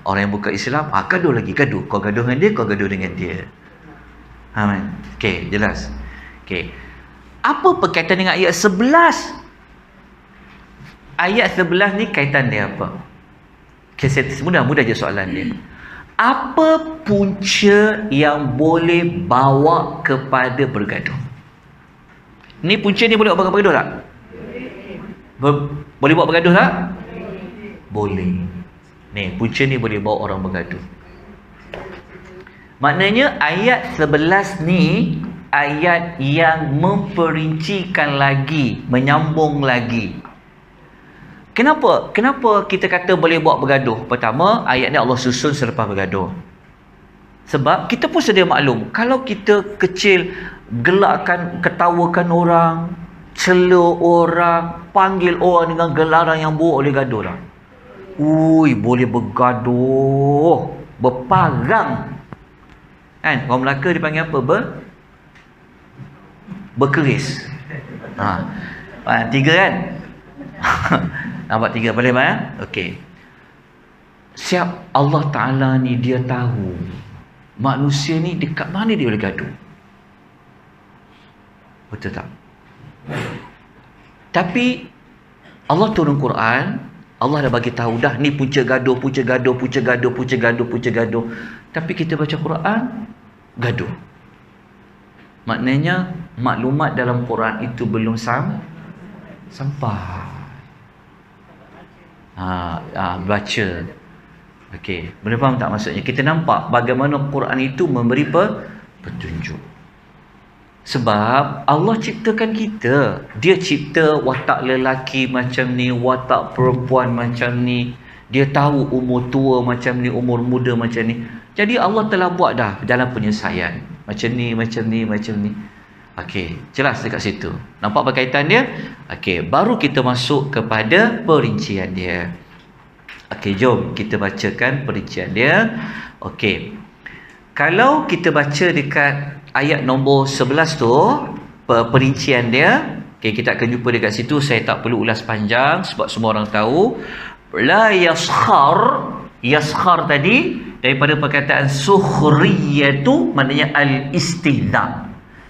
Orang yang bukan Islam, gaduh lagi, gaduh. Kau gaduh dengan dia, kau gaduh dengan dia. Okey, jelas. Okey. Apa berkaitan dengan ayat 11? Ayat 11 ni kaitan dia apa? Okay, mudah je soalan dia. Apa punca yang boleh bawa kepada bergaduh? Ni punca ni boleh bawa bergaduh tak? Boleh bawa bergaduh tak? Boleh. Ni punca ni boleh bawa orang bergaduh. Maknanya ayat 11 ni ayat yang memperincikan lagi, menyambung lagi. Kenapa kita kata boleh buat bergaduh? Pertama, ayat ni Allah susun selepas bergaduh. Sebab kita pun sedia maklum, kalau kita kecil gelakkan, ketawakan orang, cela orang, panggil orang dengan gelaran yang buruk, boleh gaduh lah. Boleh bergaduh, berparang. Kan? Orang Melaka dipanggil apa? Berkeris. 3 kan? Nampak 3 boleh tak? Okey. Siap Allah Ta'ala ni dia tahu manusia ni dekat mana dia boleh gaduh. Betul tak? Tapi Allah turun Quran, Allah dah bagi tahu dah ni punca gaduh. Tapi kita baca Quran, gaduh. Maknanya maklumat dalam Quran itu belum sampai. Baca. Okey, boleh faham tak maksudnya? Kita nampak bagaimana Quran itu memberi petunjuk. Sebab Allah ciptakan kita. Dia cipta watak lelaki macam ni, watak perempuan macam ni. Dia tahu umur tua macam ni, umur muda macam ni. Jadi Allah telah buat dah dalam penyelesaian. Macam ni. Okey, jelas dekat situ. Nampak berkaitan dia? Okey, baru kita masuk kepada perincian dia. Okey, jom kita bacakan perincian dia. Okey. Kalau kita baca dekat ayat nombor 11 tu, perincian dia. Okay, kita akan jumpa dekat situ. Saya tak perlu ulas panjang sebab semua orang tahu. La yaskhar tadi daripada perkataan sukhriyatu, maknanya al-istihza.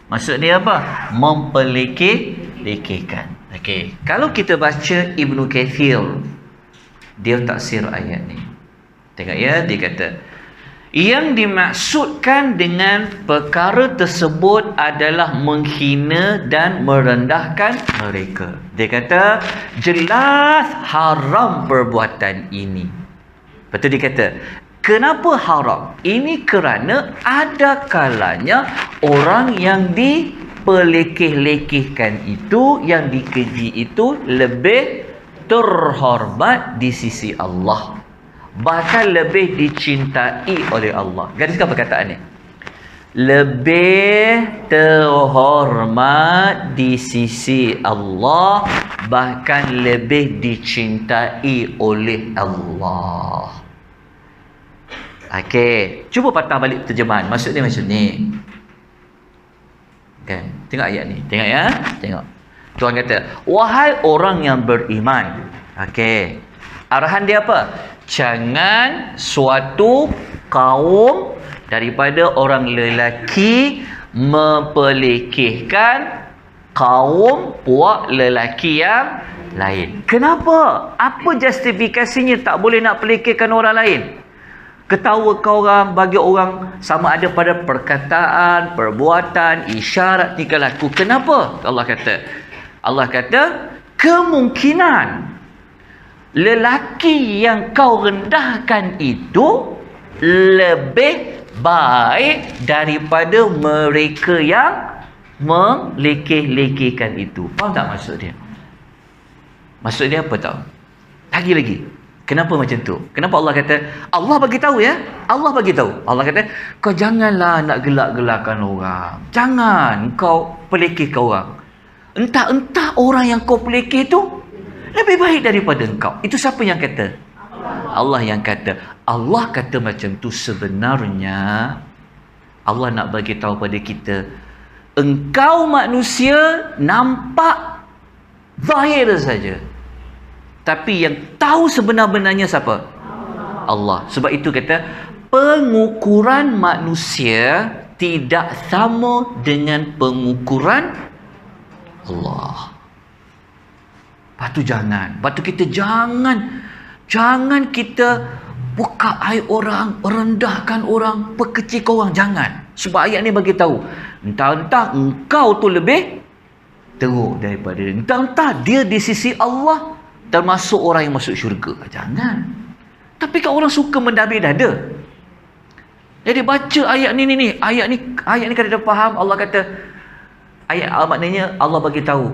Maksud dia apa? Mempelekeh-lekehkan. Okey, kalau kita baca Ibnu Kathir, dia taksir ayat ni. Tengok ya, dia kata yang dimaksudkan dengan perkara tersebut adalah menghina dan merendahkan mereka. Dia kata jelas haram perbuatan ini. Betul dia kata, kenapa haram? Ini kerana ada kalanya orang yang dipelekeh-lekehkan itu, yang dikeji itu lebih terhormat di sisi Allah, bahkan lebih dicintai oleh Allah. Gariskan perkataan ni. Lebih terhormat di sisi Allah, bahkan lebih dicintai oleh Allah. Okey, cuba patah balik terjemahan. Maksud dia macam ni. Okay, tengok ayat ni. Tengok ya. Tengok. Tuhan kata, wahai orang yang beriman. Okey. Arahan dia apa? Jangan suatu kaum daripada orang lelaki mempelekehkan kaum puak lelaki yang lain. Kenapa? Apa justifikasinya tak boleh nak pelekehkan orang lain? Ketawa kau orang, bagi orang sama ada pada perkataan, perbuatan, isyarat, tingkah laku. Kenapa? Allah kata kemungkinan lelaki yang kau rendahkan itu lebih baik daripada mereka yang melekeh-lekehkan itu. Faham tak maksud dia? Maksud dia apa tahu? Lagi. Kenapa macam tu? Kenapa Allah kata, Allah bagi tahu ya? Allah bagi tahu. Allah kata, kau janganlah nak gelak-gelakan orang. Jangan kau pelekehkan orang. Entah-entah orang yang kau pelekeh tu lebih baik daripada engkau. Itu siapa yang kata? Allah yang kata. Allah kata macam tu sebenarnya Allah nak bagi tahu pada kita, engkau manusia nampak zahir saja, tapi yang tahu sebenar-benarnya siapa? Allah. Sebab itu kata pengukuran manusia tidak sama dengan pengukuran Allah. Lepas tu kita jangan kita buka aib orang, rendahkan orang, pekecilkan orang. Jangan. Sebab ayat ni bagi tahu, entah-entah engkau tu lebih teruk daripada dia. Entah-entah dia di sisi Allah termasuk orang yang masuk syurga. Jangan. Tapi kan orang suka mendabik dada. Jadi baca ayat ni. Ayat ni kalau dah faham, Allah kata ayat maknanya Allah bagi tahu.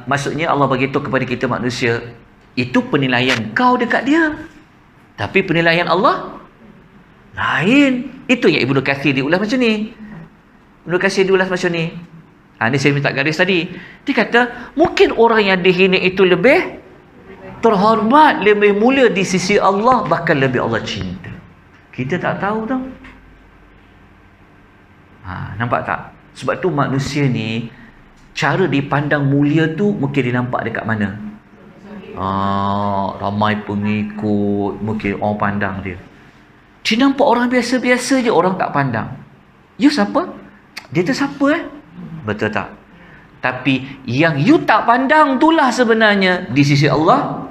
Maksudnya Allah bagi tahu kepada kita manusia, itu penilaian kau dekat dia. Tapi penilaian Allah lain. Itu yang Ibnu Katsir diulas macam ni. Ni saya minta garis tadi. Dia kata mungkin orang yang dihina itu lebih terhormat, lebih mulia di sisi Allah, bahkan lebih Allah cinta. Kita tak tahu tau. Nampak tak? Sebab tu manusia ni cara dipandang mulia tu mungkin dia nampak dekat mana? Ramai pengikut, mungkin orang pandang dia. Dia nampak orang biasa-biasa je, orang tak pandang. You siapa? Dia tu siapa Betul tak? Tapi yang you tak pandang itulah sebenarnya di sisi Allah,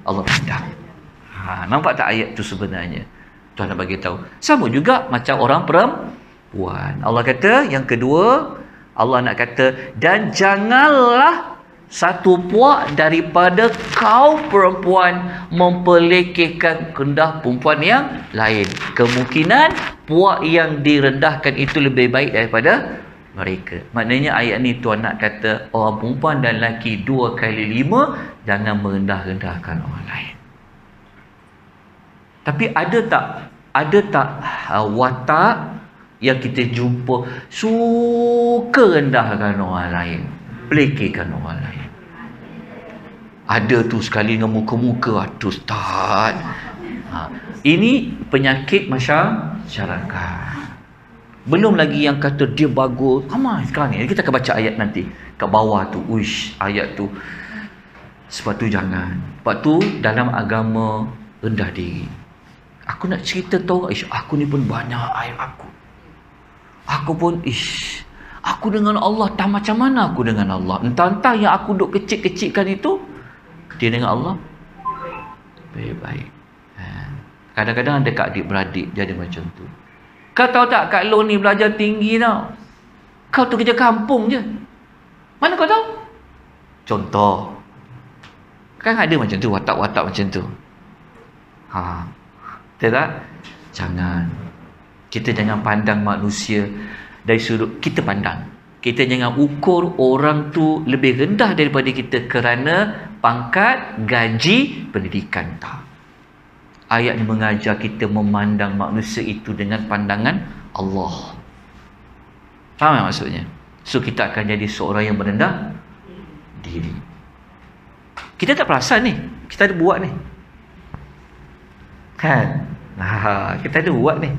Allah pandang. Nampak tak ayat tu sebenarnya? Tuhan nak bagi tahu. Sama juga macam orang perempuan. Allah kata yang kedua, Allah nak kata, dan janganlah satu puak daripada kaum perempuan mempelekehkan rendah perempuan yang lain. Kemungkinan puak yang direndahkan itu lebih baik daripada mereka. Maknanya ayat ni Tuhan nak kata orang perempuan dan lelaki 2 kali 5 jangan merendah-rendahkan orang lain. Tapi ada tak watak yang kita jumpa suka rendahkan orang lain, pelekehkan orang lain? Ada tu sekali dengan muka-muka, aduh Ustaz. Ini penyakit masyarakat. Belum lagi yang kata dia bagus. Ramai sekarang ni. Kita akan baca ayat nanti. Kat bawah tu. Uish, ayat tu. Sebab tu jangan. Sebab tu dalam agama rendah diri. Aku nak cerita tahu, aku ni pun banyak aib aku. Aku pun, aku dengan Allah tak macam mana aku dengan Allah. Entah-entah yang aku duk kecil-kecilkan itu, dia dengan Allah baik-baik. Kadang-kadang ada kat adik-beradik dia ada macam tu. Kau tahu tak Kak Long ni belajar tinggi tau. Kau tu kerja kampung je. Mana kau tahu? Contoh. Kan ada macam tu, watak-watak macam tu. Betul tak? Jangan. Kita jangan pandang manusia dari sudut kita pandang. Kita jangan ukur orang tu lebih rendah daripada kita kerana pangkat, gaji, pendidikan. Tak. Ayat ni mengajar kita memandang manusia itu dengan pandangan Allah. Faham tak maksudnya? So kita akan jadi seorang yang merendah diri. Kita tak perasan ni. Kita ada buat ni. Kan? Kita ada buat ni.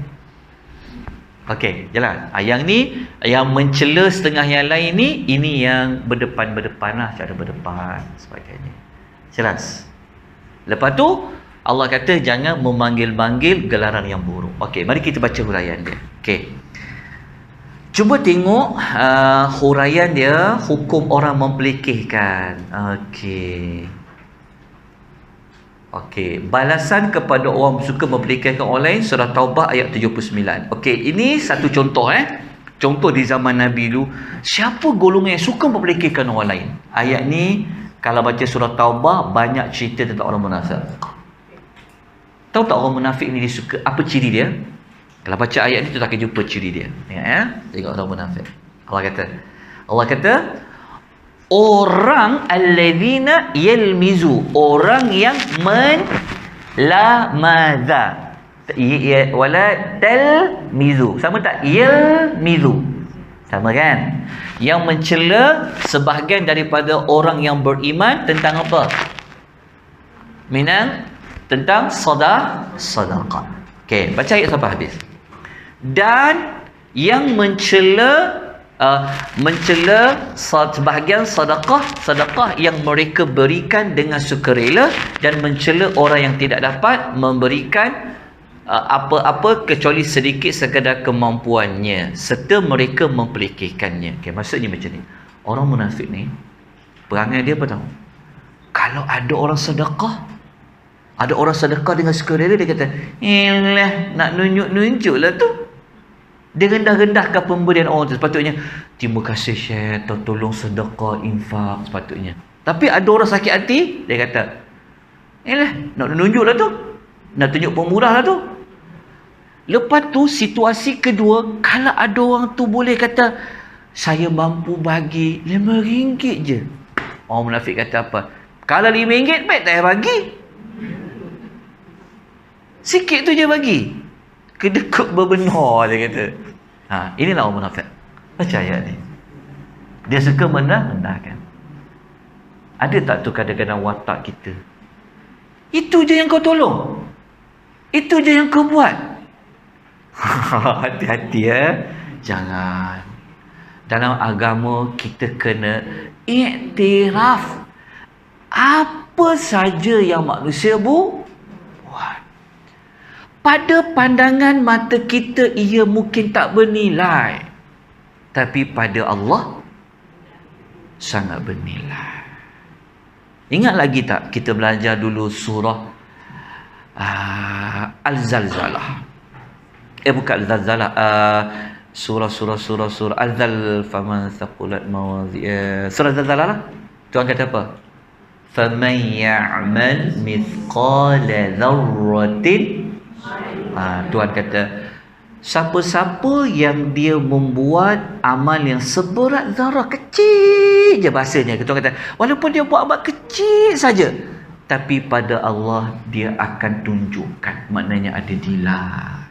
Okey, jalan. Yang ni, yang mencela setengah yang lain ni, ini yang berdepan-berdepan lah. Cara berdepan sebagainya. Jelas? Lepas tu, Allah kata jangan memanggil-manggil gelaran yang buruk. Okey, mari kita baca huraian dia. Okey. Cuba tengok huraian dia, hukum orang mempelikihkan. Okey. Okey, balasan kepada orang suka mempelikihkan orang lain, surah Taubah ayat 79. Okey, ini satu contoh Contoh di zaman Nabi dulu, siapa golongan yang suka mempelikihkan orang lain? Ayat ni kalau baca surah Taubah banyak cerita tentang orang munafik. Tahu tak orang munafik ni dia suka apa ciri dia? Kalau baca ayat ni tu tak akan jumpa ciri dia. Tengok orang munafik. Allah kata orang alladzina yalmizu, orang yang menlamaza. Wala talmizu. Sama tak? Yalmizu. Sama kan? Yang mencela sebahagian daripada orang yang beriman tentang apa? Tentang sedekah. Okey, baca ayat sampai habis. Dan yang mencela sebahagian sedekah yang mereka berikan dengan sukarela, dan mencela orang yang tidak dapat memberikan apa-apa kecuali sedikit sekadar kemampuannya, serta mereka mempelikihkannya. Okey, maksudnya macam ni. Orang munafik ni perangai dia apa tahu? Kalau ada orang sedekah dengan sukarela, dia kata, nak nunjuk lah tu. Dia rendah-rendahkan pemberian orang tu. Sepatutnya, terima kasih Syekh, tolong sedekah, infak, sepatutnya. Tapi ada orang sakit hati, dia kata, nak nunjuk lah tu. Nak tunjuk pemurah lah tu. Lepas tu, situasi kedua, kalau ada orang tu boleh kata, saya mampu bagi RM5 je. Orang munafik kata apa? Kalau RM5, baik tak payah bagi. Sikit tu je bagi. Kedekut berbenar, dia kata. Inilah orang munafik. Baca ayat ni. Dia suka mendah-mendahkan. Ada tak tu kadang-kadang watak kita? Itu je yang kau tolong. Itu je yang kau buat. Hati-hati Jangan. Dalam agama kita kena iktiraf apa saja yang manusia buat. Pada pandangan mata kita ia mungkin tak bernilai, tapi pada Allah sangat bernilai. Ingat lagi tak kita belajar dulu surah Al-Zalzalah. Bukan Al-Zalzalah, surah Al-Zal faman thaqulat mawazi, surah Al-Zalzalah lah. Tuhan kata apa? Faman ya'mal mithqala dzarratin. Tuhan kata, siapa-siapa yang dia membuat amal yang seberat zarah, kecil je bahasanya. Tuhan kata, walaupun dia buat amal kecil saja, tapi pada Allah dia akan tunjukkan. Maknanya ada nilai.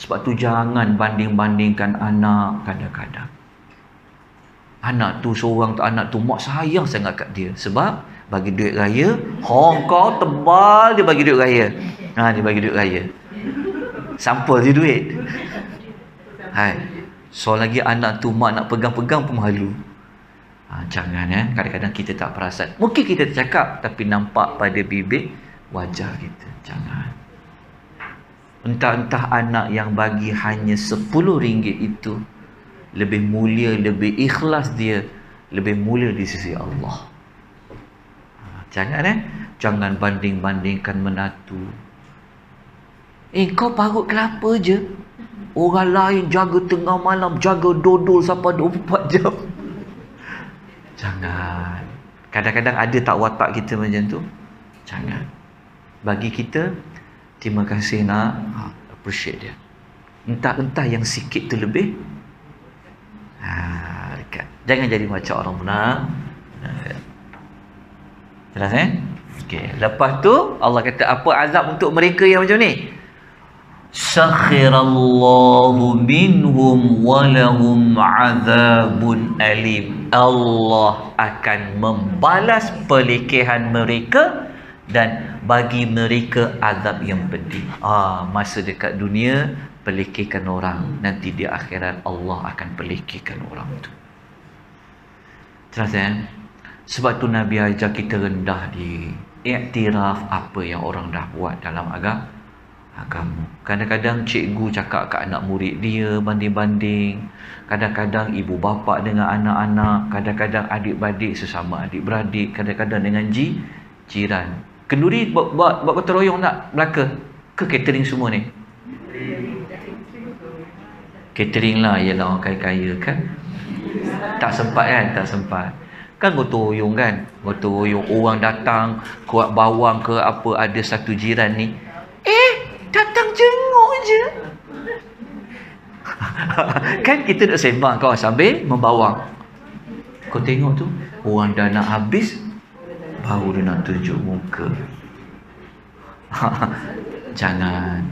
Sebab tu jangan banding-bandingkan anak kadang-kadang. Anak tu seorang tu, anak tu mak sayang sangat kat dia. Sebab bagi duit raya, kau tebal dia bagi duit raya. Dia bagi duit raya. Sampul je duit. Hai. So lagi anak tu mak nak pegang-pegang pun malu. Jangan kadang-kadang kita tak perasan. Mungkin kita cakap tapi nampak pada bibir wajah kita. Jangan. Entah-entah anak yang bagi hanya RM10 itu lebih mulia, lebih ikhlas dia, lebih mulia di sisi Allah. Jangan jangan banding-bandingkan menatu. Kau parut kelapa je, orang lain jaga tengah malam, jaga dodol sampai 24 jam. Jangan. Kadang-kadang ada tak watak kita macam tu. Jangan. Bagi kita, terima kasih nak, appreciate dia. Entah-entah yang sikit tu lebih dekat. Jangan jadi macam orang munafik. Jelas Okey. Lepas tu Allah kata apa azab untuk mereka yang macam ni? Sakhirallahu minhum walahum azabun alim. Allah akan membalas pelekehan mereka dan bagi mereka azab yang pedih. Masa dekat dunia pelekehkan orang, nanti di akhirat Allah akan pelekehkan orang tu. Jelas Sebab tu Nabi ajar kita rendah diri, iktiraf apa yang orang dah buat dalam agama. Kadang-kadang cikgu cakap kat anak murid dia banding-banding, kadang-kadang ibu bapa dengan anak-anak, kadang-kadang adik-beradik sesama adik-beradik, kadang-kadang dengan jiran. Kenduri buat gotong royong tak belaka ke catering semua ni? Catering lah, ialah orang kaya-kaya kan. Tak sempat kan gotong royong kan. Gotong royong orang datang kuat bawang ke apa, ada satu jiran ni datang jenguk je. Kan kita nak sembang kau sambil membawang. Kau tengok tu, orang dah nak habis baru dia nak tunjuk muka. Jangan.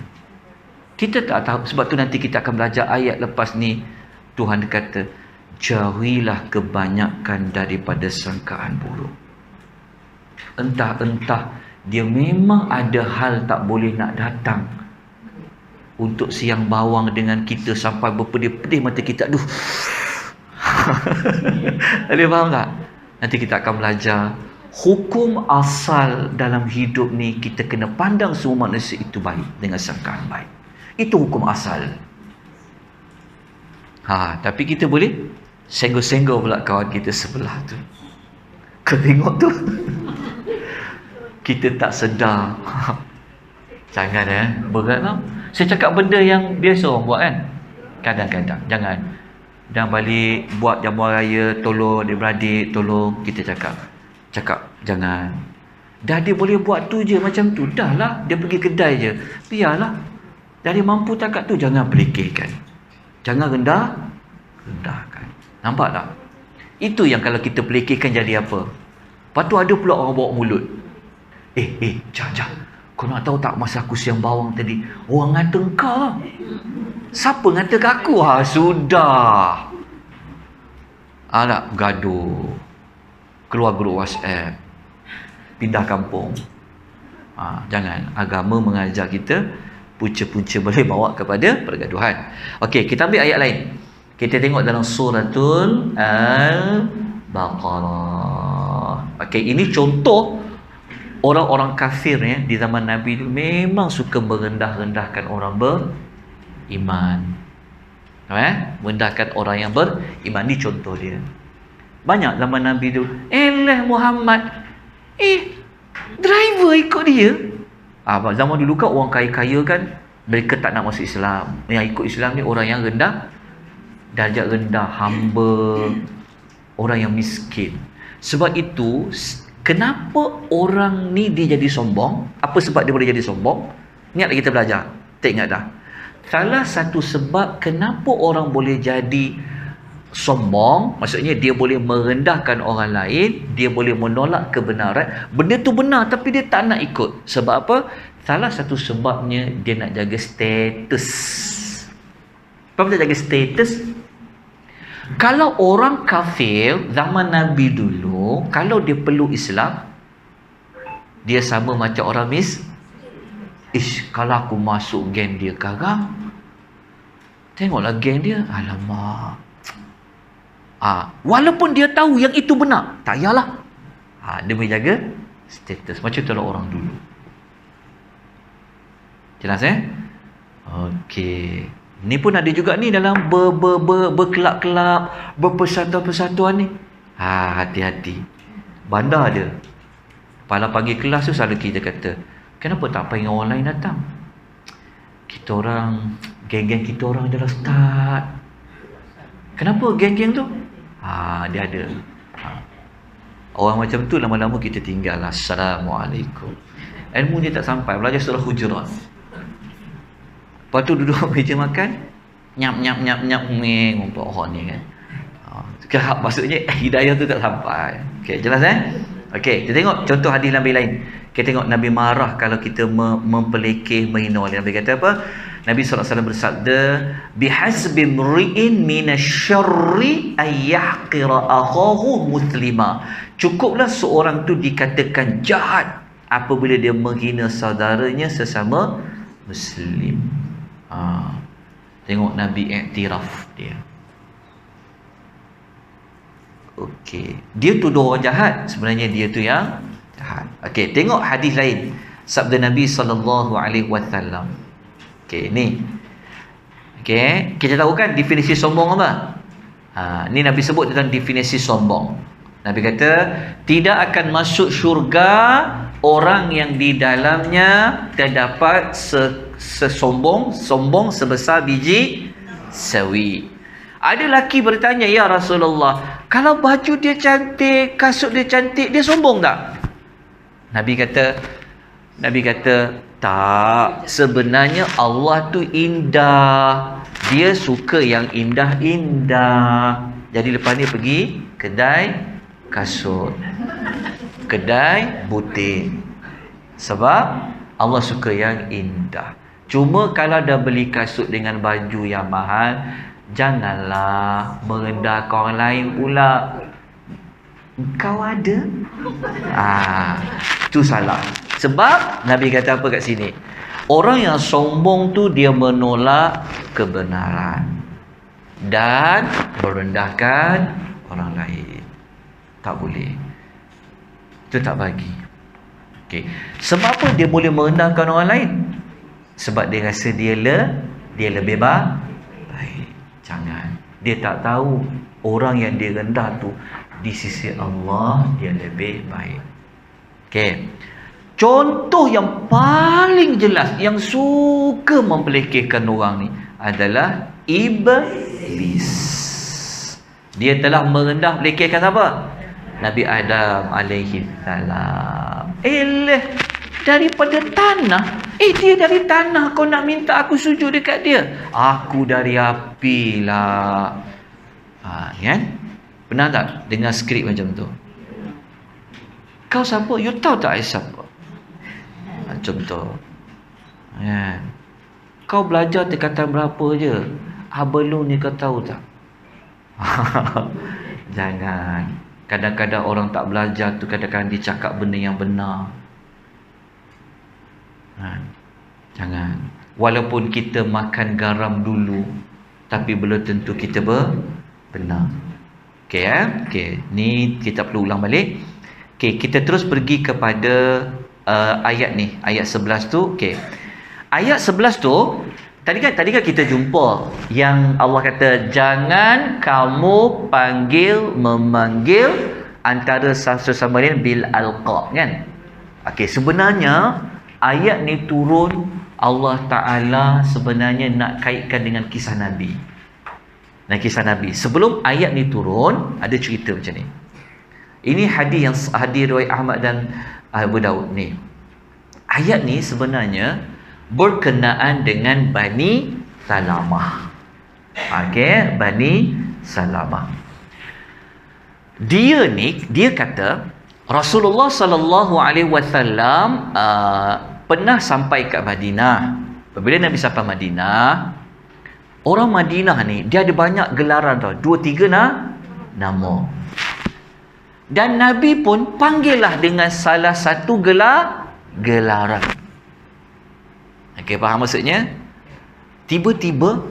Kita tak tahu. Sebab tu nanti kita akan belajar ayat lepas ni. Tuhan kata, jauhilah kebanyakan daripada sangkaan buruk. Entah-entah dia memang ada hal tak boleh nak datang untuk siang bawang dengan kita sampai berpedih-pedih mata kita. Aduh. Ada faham tak? Nanti kita akan belajar hukum asal dalam hidup ni. Kita kena pandang semua manusia itu baik dengan sangkaan baik. Itu hukum asal. Tapi kita boleh senggol-senggol pula kawan kita sebelah tu. Kau tengok tu. Kita tak sedar. Jangan berat tau. Saya cakap benda yang biasa orang buat kan. Kadang-kadang jangan. Dan balik buat jamuan raya, tolong adik-beradik, tolong. Kita cakap jangan. Dah dia boleh buat tu je macam tu, dah lah. Dia pergi kedai je, biarlah. Dah dia mampu takat tu, jangan pelekehkan. Jangan rendahkan. Nampak tak? Itu yang kalau kita pelekehkan jadi apa? Lepas tu ada pula orang bawa mulut. Jangan. Kau nak tahu tak masa aku siang bawang tadi, orang ngata kau lah. Siapa ngata kat aku? Sudah. Tak gaduh. Keluar grup WhatsApp. Pindah kampung. Jangan. Agama mengajar kita, punca-punca boleh bawa kepada pergaduhan. Okey, kita ambil ayat lain. Kita tengok dalam suratul Al-Baqarah. Okey, ini contoh orang-orang kafir di zaman Nabi itu memang suka merendah-rendahkan orang beriman. Merendahkan orang yang beriman. Ini contoh dia. Banyak zaman Nabi itu, Muhammad, driver ikut dia. Zaman dulu kan orang kaya-kaya kan, mereka tak nak masuk Islam. Yang ikut Islam ni orang yang rendah, darjat rendah, hamba, orang yang miskin. Sebab itu kenapa orang ni dia jadi sombong? Apa sebab dia boleh jadi sombong? Ingat kita belajar? Tak ingat dah? Salah satu sebab kenapa orang boleh jadi sombong, maksudnya dia boleh merendahkan orang lain, dia boleh menolak kebenaran. Benda tu benar tapi dia tak nak ikut. Sebab apa? Salah satu sebabnya dia nak jaga status. Apa dia jaga status? Kalau orang kafir zaman Nabi dulu, kalau dia peluk Islam, dia sama macam orang kalau aku masuk geng dia karang, Tengoklah geng dia. Alamak. Walaupun dia tahu yang itu benar, tak yalah. Demi jaga status. Macam itulah orang dulu. Jelas Okey. Ni pun ada juga ni dalam berkelab-kelab, berpersatuan-persatuan ni. Hati-hati. Bandar ada. Kepala pagi kelas tu selalu kita kata, kenapa tak panggil orang lain datang? Kita orang, geng-geng kita orang adalah start. Kenapa geng-geng tu? Dia ada. Orang macam tu lama-lama kita tinggal. Assalamualaikum. Ilmu dia tak sampai. Belajar surah Hujurat. Lepas tu duduk meja makan, nyap ngumpul orang ni kan. Maksudnya hidayah tu tak sampai. Okey, jelas Okey, kita tengok contoh hadis Nabi lain. Kita tengok Nabi marah kalau kita mempelekeh, menghina orang. Nabi kata apa? Nabi SAW bersabda, bihasbi mri'in minasyarri ayyahqira akhahu muslima. Cukuplah seorang tu dikatakan jahat apabila dia menghina saudaranya sesama Muslim. Tengok Nabi iktiraf dia. Okey, dia tuduh orang jahat, sebenarnya dia tu yang jahat. Okey, tengok hadis lain. Sabda Nabi SAW. Okey, ni. Okey, kita tahu kan definisi sombong apa? Ni Nabi sebut tentang definisi sombong. Nabi kata, tidak akan masuk syurga orang yang di dalamnya terdapat sombong sebesar biji sawi. Ada lelaki bertanya, ya Rasulullah, kalau baju dia cantik, kasut dia cantik, dia sombong tak? Nabi kata, tak. Sebenarnya Allah tu indah. Dia suka yang indah-indah. Jadi lepas ni pergi kedai kasut, kedai butik. Sebab Allah suka yang indah. Cuma kalau dah beli kasut dengan baju yang mahal, janganlah merendahkan orang lain pula. Kau ada? Itu salah. Sebab Nabi kata apa kat sini? Orang yang sombong tu dia menolak kebenaran dan merendahkan orang lain. Tak boleh. Itu tak bagi. Okey. Sebab apa dia boleh merendahkan orang lain? Sebab dia rasa dia lebih baik. Jangan. Dia tak tahu orang yang dia rendah tu di sisi Allah dia lebih baik. Okey. Contoh yang paling jelas yang suka mempelekehkan orang ni adalah Iblis. Dia telah merendah pelekehkan apa? Nabi Adam alaihi salam. Daripada tanah. Dia dari tanah, kau nak minta aku sujud dekat dia? Aku dari api lah. Kan? Pernah tak dengar skrip macam tu? Kau siapa? You tahu tak I siapa? Macam tu. Kan? Kau belajar tingkatan berapa je? Belum ni kau tahu tak? Jangan. Kadang-kadang orang tak belajar tu, kadang-kadang dia cakap benda yang benar. Jangan. Walaupun kita makan garam dulu, tapi belum tentu kita benar. Okey Okey, ni kita perlu ulang balik. Okey, kita terus pergi kepada ayat ni, ayat 11 tu. Okey. Ayat 11 tu tadi kan kita jumpa yang Allah kata jangan kamu memanggil antara satu sama lain bil alqab kan. Okey, sebenarnya ayat ni turun Allah Ta'ala sebenarnya nak kaitkan dengan kisah Nabi. Kisah Nabi. Sebelum ayat ni turun, ada cerita macam ni. Ini hadis yang riwayat Ahmad dan Abu Daud ni. Ayat ni sebenarnya berkenaan dengan Bani Salamah. Okey, Bani Salamah. Dia kata Rasulullah sallallahu alaihi wasallam pernah sampai kat Madinah. Apabila Nabi sampai Madinah, orang Madinah ni dia ada banyak gelaran tau, 2-3 nama. Dan Nabi pun panggillah dengan salah satu gelaran. Okey, faham maksudnya? Tiba-tiba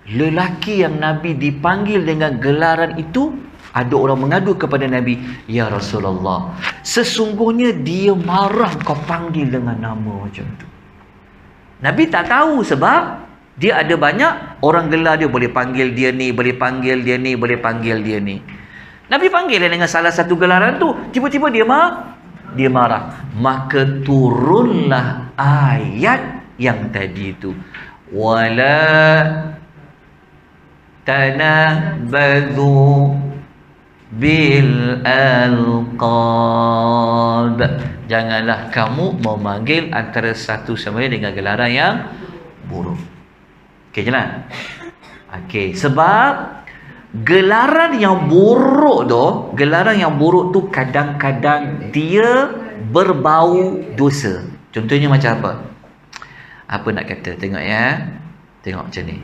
lelaki yang Nabi dipanggil dengan gelaran itu, ada orang mengadu kepada Nabi, "Ya Rasulullah, sesungguhnya dia marah kau panggil dengan nama macam tu." Nabi tak tahu sebab dia ada banyak orang gelar dia, boleh panggil dia ni, boleh panggil dia ni, boleh panggil dia ni. Nabi panggil dia dengan salah satu gelaran tu, tiba-tiba dia marah. Maka turunlah ayat yang tadi itu. Wala tanabadhu bil alqab. Janganlah kamu memanggil antara satu sama lain dengan gelaran yang buruk. Okey, jelas? Okey, sebab gelaran yang buruk tu kadang-kadang dia berbau dosa. Contohnya macam apa? Apa nak kata? Tengok ya. Tengok macam ni.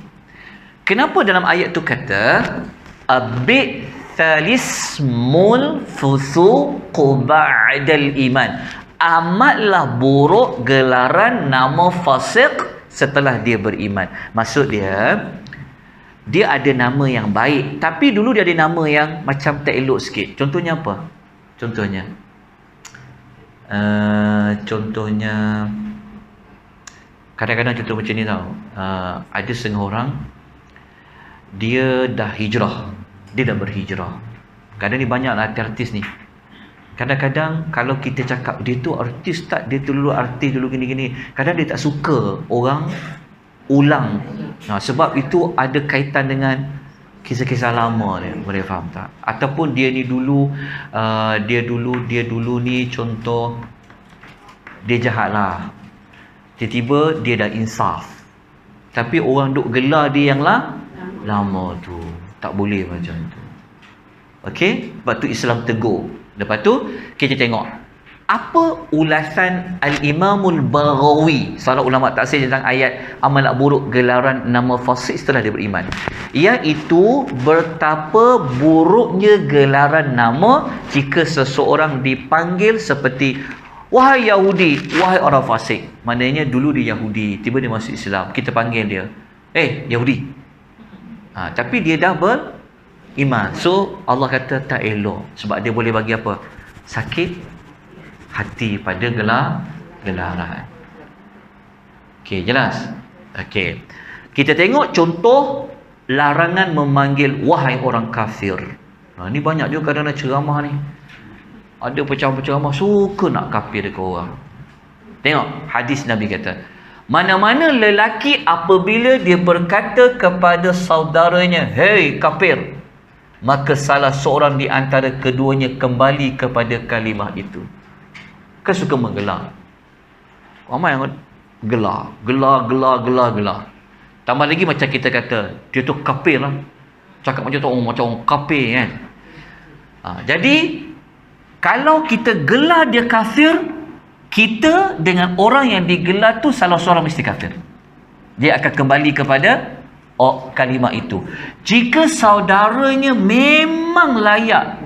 Kenapa dalam ayat tu kata abi thalismul fusuqu ba'dal iman? Amatlah buruk gelaran nama fasik setelah dia beriman. Maksud dia ada nama yang baik, tapi dulu dia ada nama yang macam tak elok sikit. Contohnya apa? Contohnya kadang-kadang contoh macam ni tau. Ada setengah orang dia dah hijrah, dia dah berhijrah. Kadang ni banyak lah artis ni. Kadang-kadang kalau kita cakap dia tu artis tak, dia tu dulu artis dulu gini-gini, kadang dia tak suka orang ulang. Sebab itu ada kaitan dengan kisah-kisah lama dia, boleh faham tak? Ataupun dia ni dulu dia dulu ni contoh dia jahat lah, tiba-tiba dia dah insaf, tapi orang duk gelar dia yang lama tu. Tak boleh macam tu. Okey, lepas tu Islam tegur. Lepas tu kita tengok apa ulasan Al-Imamul Baghawi, salah ulama tafsir tentang ayat amal buruk gelaran nama fasik setelah dia beriman, iaitu betapa buruknya gelaran nama jika seseorang dipanggil seperti wahai Yahudi, wahai orang fasik. Maknanya dulu dia Yahudi, tiba dia masuk Islam, kita panggil dia Yahudi. Tapi dia dah beriman. So Allah kata tak elok, sebab dia boleh bagi apa? Sakit hati pada gelaran. Okey, jelas? Okey. Kita tengok contoh larangan memanggil wahai orang kafir. Ni banyak juga kadang-kadang ceramah ni. Ada penceramah suka nak kafir dekat orang. Tengok hadis Nabi kata, mana-mana lelaki apabila dia berkata kepada saudaranya, "Hei kafir," maka salah seorang di antara keduanya kembali kepada kalimah itu. Kan suka menggelar. Ramai yang gelar. Tambah lagi macam kita kata, dia tu kafir lah. Cakap macam tu, macam orang kafir kan. Jadi, kalau kita gelar dia kafir, kita dengan orang yang digelar tu salah seorang mesti kafir. Dia akan kembali kepada kalimah itu. Jika saudaranya memang layak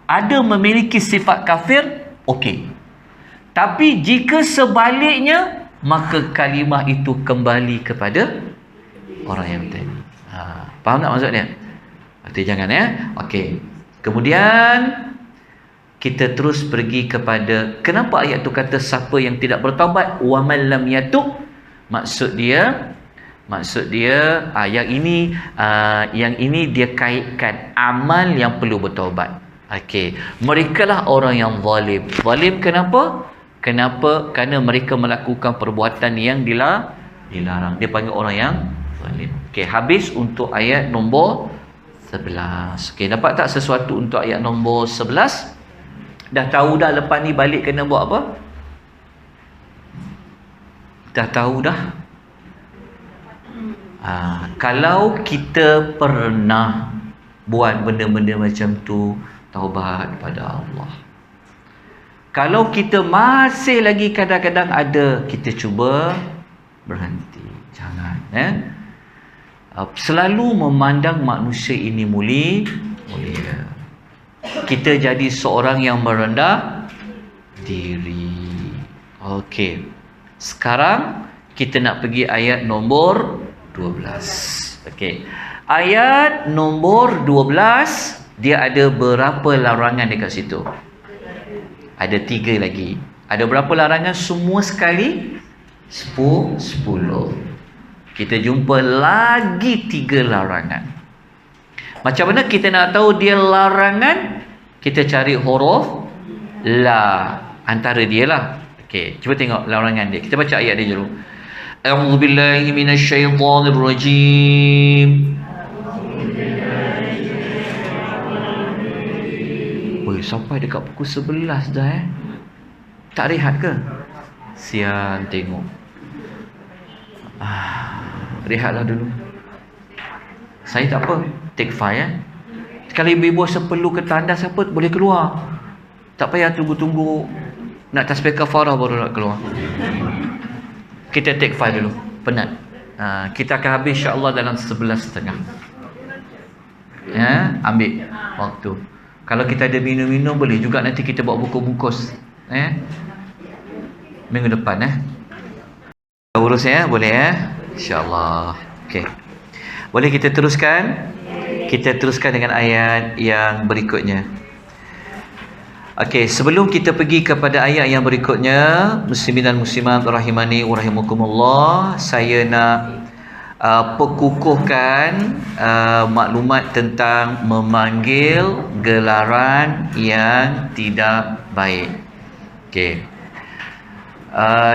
ada memiliki sifat kafir, okey. Tapi jika sebaliknya, maka kalimah itu kembali kepada orang yang tadi. Faham tak maksudnya? Berarti jangan ya. Okey. Kemudian kita terus pergi kepada kenapa ayat tu kata siapa yang tidak bertaubat, wa man lam yatub. Maksud dia yang ini dia kaitkan amal yang perlu bertaubat. Okey, mereka lah orang yang zalim. Zalim kenapa? Kerana mereka melakukan perbuatan yang dilarang. Dia panggil orang yang zalim. Okey, habis untuk ayat nombor 11. Okey, dapat tak sesuatu untuk ayat nombor 11? Dah tahu dah lepas ni balik kena buat apa? Dah tahu dah? Kalau kita pernah buat benda-benda macam tu, taubat pada Allah. Kalau kita masih lagi kadang-kadang ada, kita cuba berhenti. Jangan. Selalu memandang manusia ini mulia. Kita jadi seorang yang merendah diri. Okey. Sekarang kita nak pergi ayat nombor 12. Okey. Ayat nombor 12, dia ada berapa larangan dekat situ? Ada 3 lagi. Ada berapa larangan semua sekali? 10. Kita jumpa lagi 3 larangan. Macam mana kita nak tahu dia larangan? Kita cari huruf la antara dia lah. Okey, cuba tengok larangan dia. Kita baca ayat dia dulu. A'udzubillahi minasyaitonirrajim. Woi, sampai dekat pukul 11 dah Tak rehat ke? Sian tengok. Rehatlah dulu. Saya tak apa, take 5 Kalau ibu-ibu rasa perlu ke tandas apa, boleh keluar. Tak payah tunggu-tunggu nak tasbih kafarah baru nak keluar. Kita take 5 dulu, penat. Kita akan habis insya-Allah dalam 11.30. Ya, ambil waktu. Kalau kita ada minum-minum boleh juga nanti kita bawa buku bungkus. Minggu depan urus boleh insya-Allah. Okey. Boleh kita teruskan? Kita teruskan dengan ayat yang berikutnya. Okey, sebelum kita pergi kepada ayat yang berikutnya, muslimin dan muslimat rahimani wa rahimakumullah, saya nak perkukuhkan maklumat tentang memanggil gelaran yang tidak baik. Okey.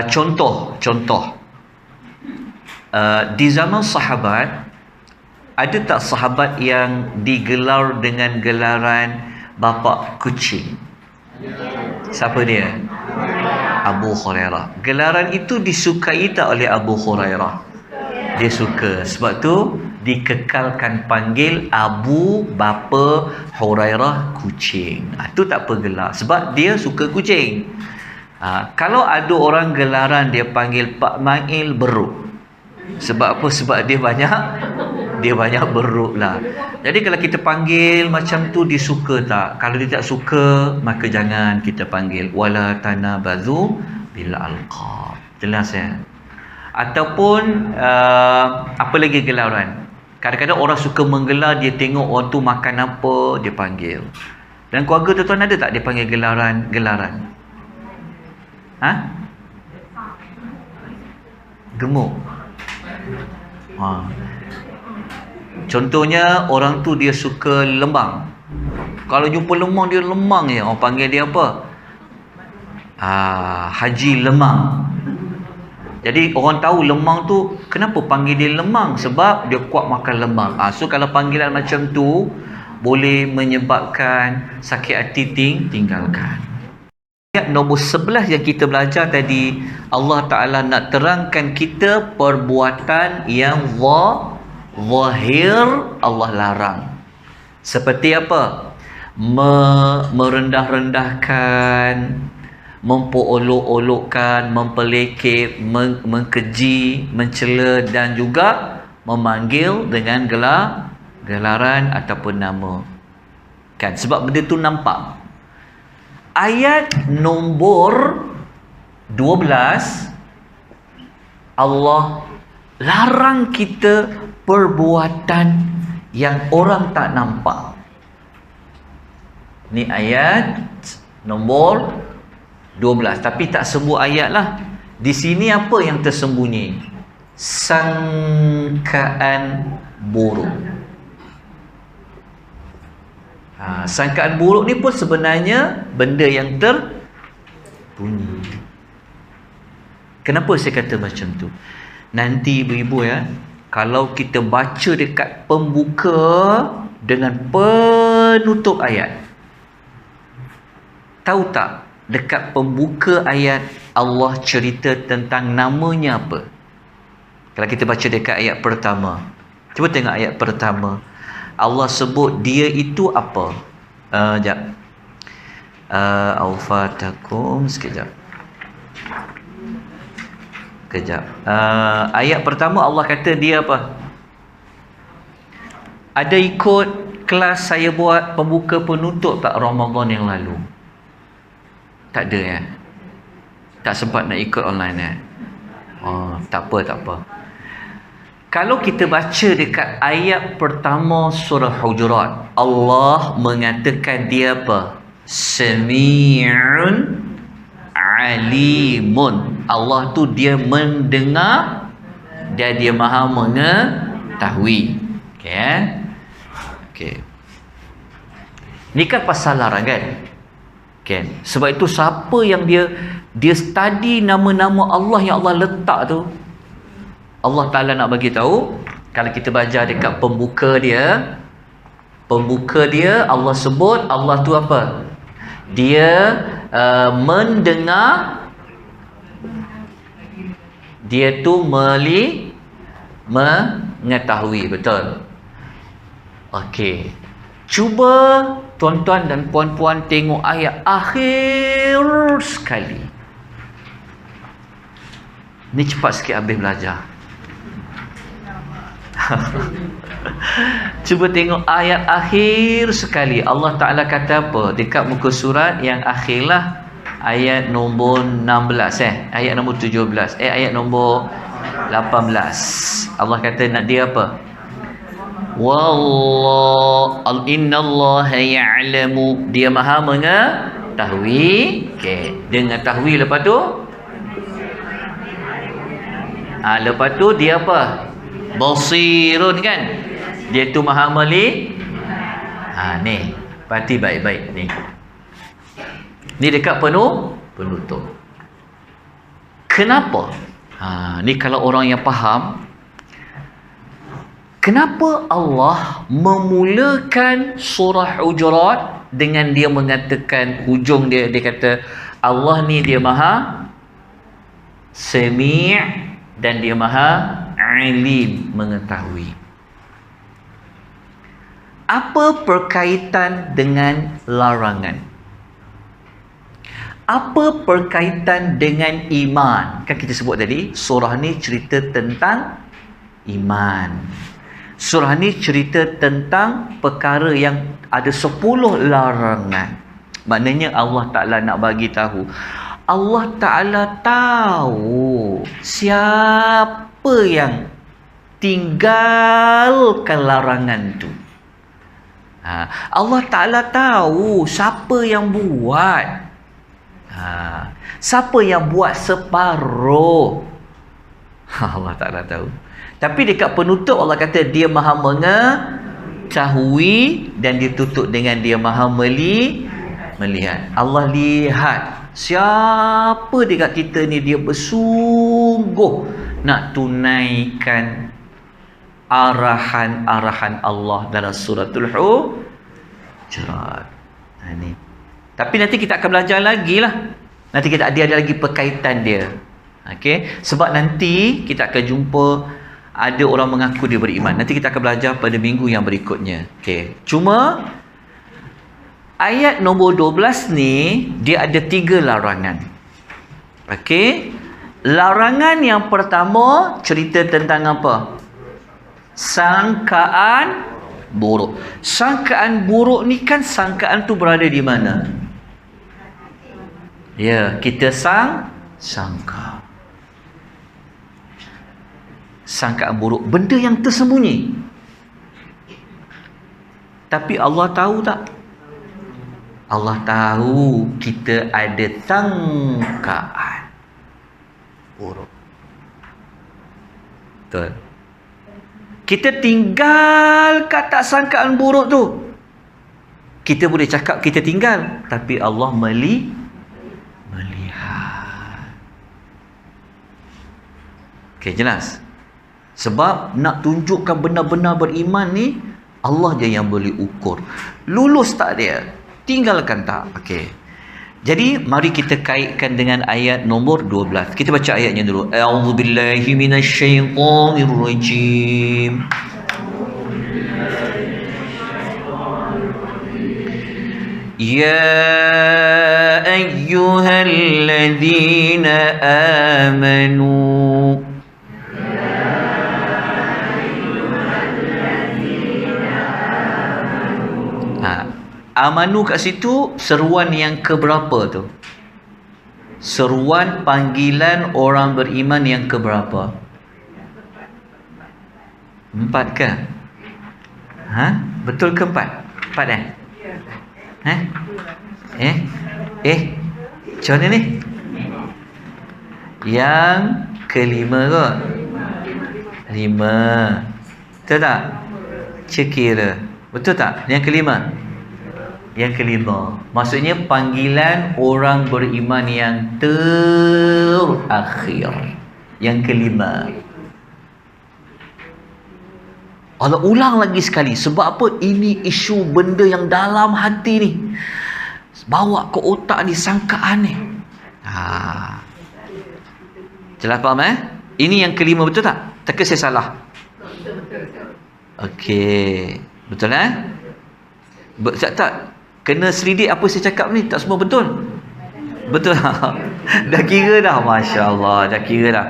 Contoh di zaman sahabat, ada tak sahabat yang digelar dengan gelaran bapa kucing? Siapa dia? Abu Hurairah. Gelaran itu disukai tak oleh Abu Hurairah? Dia suka. Sebab tu dikekalkan panggil Abu Bapa Hurairah kucing. Itu tak apa gelar. Sebab dia suka kucing. Kalau ada orang gelaran dia panggil Pak Mail beruk. Sebab apa? Sebab dia banyak beruk lah. Jadi kalau kita panggil macam tu, dia suka tak? Kalau dia tak suka, maka jangan kita panggil. Wala tanabazu bil alqab. Jelas Ataupun apa lagi gelaran? Kadang-kadang orang suka menggelar, dia tengok orang tu makan apa, dia panggil. Dan keluarga tuan-tuan ada tak dia panggil gelaran? Gemuk. Contohnya orang tu dia suka lemang. Kalau jumpa lemang, dia lemang je. Orang panggil dia apa? Haji Lemang. Jadi orang tahu lemang tu, kenapa panggil dia lemang? Sebab dia kuat makan lemang. So kalau panggilan macam tu boleh menyebabkan sakit hati tinggalkan. Ayat nombor 11 yang kita belajar tadi, Allah Ta'ala nak terangkan kita perbuatan yang zahir Allah larang. Seperti apa? Merendah-rendahkan, memperolok-olokkan, mempelekeh, mengkeji, mencela dan juga memanggil dengan gelaran ataupun nama. Kan? Sebab benda tu nampak. Ayat nombor 12, Allah larang kita perbuatan yang orang tak nampak. Ni ayat nombor 12. Tapi tak sebut ayat lah. Di sini apa yang tersembunyi? Sangkaan buruk. Sangkaan buruk ni pun sebenarnya benda yang terbunyi. Kenapa saya kata macam tu? Nanti ibu-ibu kalau kita baca dekat pembuka dengan penutup ayat, tahu tak dekat pembuka ayat Allah cerita tentang namanya apa? Kalau kita baca dekat ayat pertama, cuba tengok ayat pertama. Allah sebut dia itu apa? Sekejap. Aufatakum. Sekejap. Ayat pertama Allah kata dia apa? Ada ikut kelas saya buat pembuka penutup tak Ramadan yang lalu? Tak ada Tak sempat nak ikut online Tak apa. Kalau kita baca dekat ayat pertama surah Hujurat, Allah mengatakan dia apa? Sami'un alimun. Allah tu dia mendengar dan dia maha mengetahui. Okey kan? Okey. Ni kan pasal larangan. Kan? Sebab itu siapa yang dia study nama-nama Allah yang Allah letak tu, Allah Ta'ala nak bagi tahu, kalau kita baca dekat pembuka dia Allah sebut Allah tu apa? Dia mendengar, dia tu mengetahui. Betul? Okey. Cuba tuan-tuan dan puan-puan tengok ayat akhir sekali. Ni cepat sikit habis belajar. Cuba tengok ayat akhir sekali. Allah Ta'ala kata apa? Dekat muka surat yang akhir lah. Ayat nombor 16 Ayat nombor 17 ayat nombor 18. Allah kata nak dia apa? Wallah innallaha ya'lamu. Dia maha mengetahui. Okey, dia mengetahui. Lepas tu lepas tu dia apa? Basirun kan? Dia tu maha melihat. Ni perhati baik-baik ni. Ni dekat penutup. Kenapa? Ni kalau orang yang faham, kenapa Allah memulakan surah Hujurat dengan dia mengatakan hujung dia kata Allah ni dia maha sami' dan dia maha alim, mengetahui. Apa perkaitan dengan larangan? Apa perkaitan dengan iman? Kan kita sebut tadi, surah ni cerita tentang iman. Surah ni cerita tentang perkara yang ada 10 larangan. Maknanya Allah Ta'ala nak bagi tahu, Allah Ta'ala tahu siapa yang tinggalkan larangan tu. Allah Ta'ala tahu siapa yang buat. Siapa yang buat separuh. Allah Ta'ala tahu. Tapi dekat penutup Allah kata dia maha mengetahui dan ditutup dengan dia maha melihat. Allah lihat siapa dekat kita ni dia bersungguh nak tunaikan arahan-arahan Allah dalam suratul Hujurat. Ni. Tapi nanti kita akan belajar lagi lah. Nanti kita ada lagi perkaitan dia. Okey, sebab nanti kita akan jumpa ada orang mengaku dia beriman. Nanti kita akan belajar pada minggu yang berikutnya. Okey. Cuma ayat nombor 12 ni dia ada 3 larangan. Okey. Larangan yang pertama cerita tentang apa? Sangkaan buruk. Sangkaan buruk ni kan sangkaan tu berada di mana? Ya, kita sangka. Sangkaan buruk, benda yang tersembunyi. Tapi Allah tahu tak? Allah tahu kita ada sangkaan buruk. Betul. Kita tinggal kata sangkaan buruk tu. Kita boleh cakap kita tinggal, tapi Allah melihat. Okey, jelas. Sebab nak tunjukkan benar-benar beriman ni, Allah je yang boleh ukur. Lulus tak dia? Tinggalkan tak? Okey. Jadi mari kita kaitkan dengan ayat nombor 12. Kita baca ayatnya dulu. A'udzubillahi minasyaitonirrajim. Ya ayyuhalladzina amanu. Amanu kat situ seruan yang keberapa tu? Seruan panggilan orang beriman yang keberapa? 4 ke? Betul ke 4? 4 macam mana ni? Yang kelima kot. 5. Betul tak? Cekira. Betul tak? Yang kelima. Maksudnya panggilan orang beriman yang terakhir. Yang kelima. Allah ulang lagi sekali. Sebab apa? Ini isu benda yang dalam hati ni. Bawa ke otak ni sangkaan ni. Jelas faham Ini yang kelima, betul tak? Tak saya salah? Okey. Betul tak? Kena selidik apa saya cakap ni. Tak semua betul. Betul tak? Dah kira dah. Masya Allah. Dah kira dah.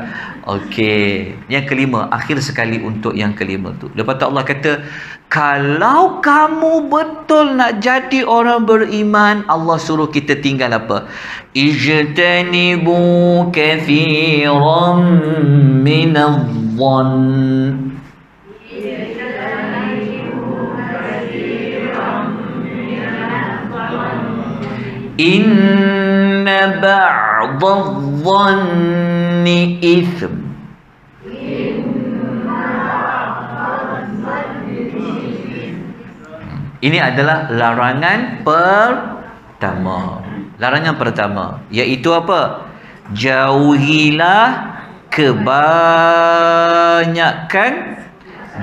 Okey. Yang kelima. Akhir sekali untuk yang kelima tu. Lepas tu Allah kata, kalau kamu betul nak jadi orang beriman, Allah suruh kita tinggal apa? Ijtanibu kathiran minadh-dhann. Inna ba'dadh-dhanni ithm. Ini adalah larangan pertama. Larangan pertama iaitu apa? Jauhilah kebanyakan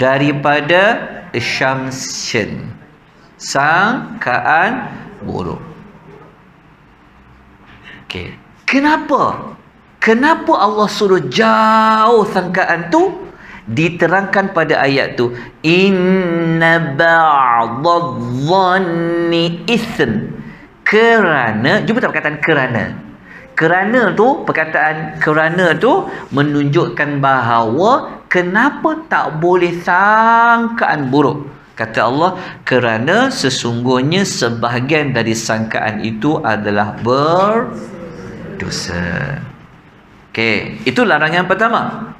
daripada assumption, sangkaan buruk. Okey. Kenapa Allah suruh jauh sangkaan tu? Diterangkan pada ayat tu, inna ba'dadh-dhanni ithm. Kerana, jumpa tak perkataan kerana? Kerana tu, perkataan kerana tu menunjukkan bahawa kenapa tak boleh sangkaan buruk. Kata Allah, kerana sesungguhnya sebahagian dari sangkaan itu adalah berdosa. Okey, itu larangan pertama.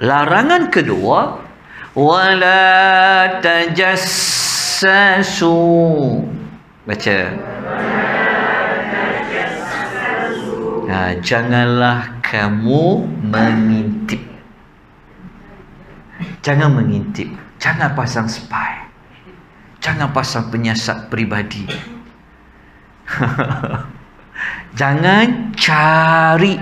Larangan kedua, wala tajassasu. Baca. Janganlah kamu mengintip. Jangan mengintip. Jangan pasang spy. Jangan pasang penyiasat peribadi. Jangan cari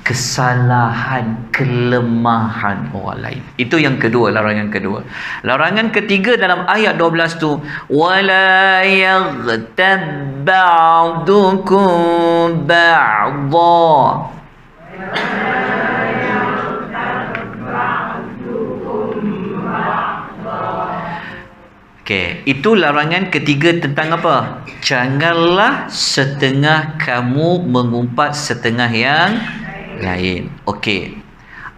kesalahan, kelemahan orang lain. Itu yang kedua, larangan kedua. Larangan ketiga dalam ayat 12 tu, wala yaghtab ba'dukum ba'dha. Okey, itu larangan ketiga tentang apa? Janganlah setengah kamu mengumpat setengah yang lain. Okey.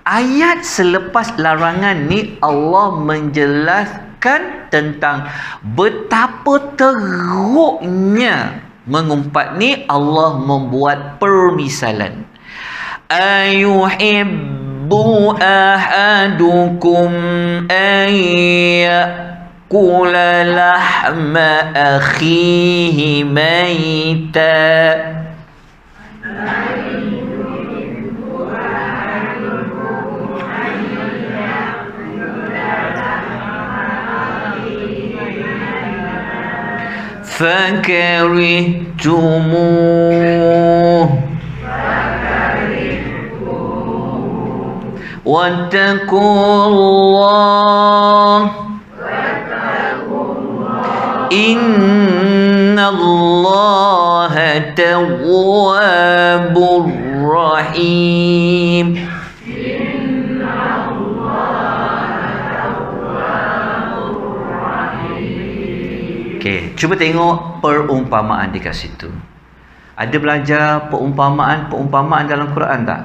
Ayat selepas larangan ni Allah menjelaskan tentang betapa teruknya mengumpat ni. Allah membuat permisalan. Ayuhibbu ahadukum ayakula lahma akhihi maita. فكرهتموه واتقوا الله إن الله تواب رحيم. Okey, cuba tengok perumpamaan dekat situ. Ada belajar perumpamaan dalam Quran tak?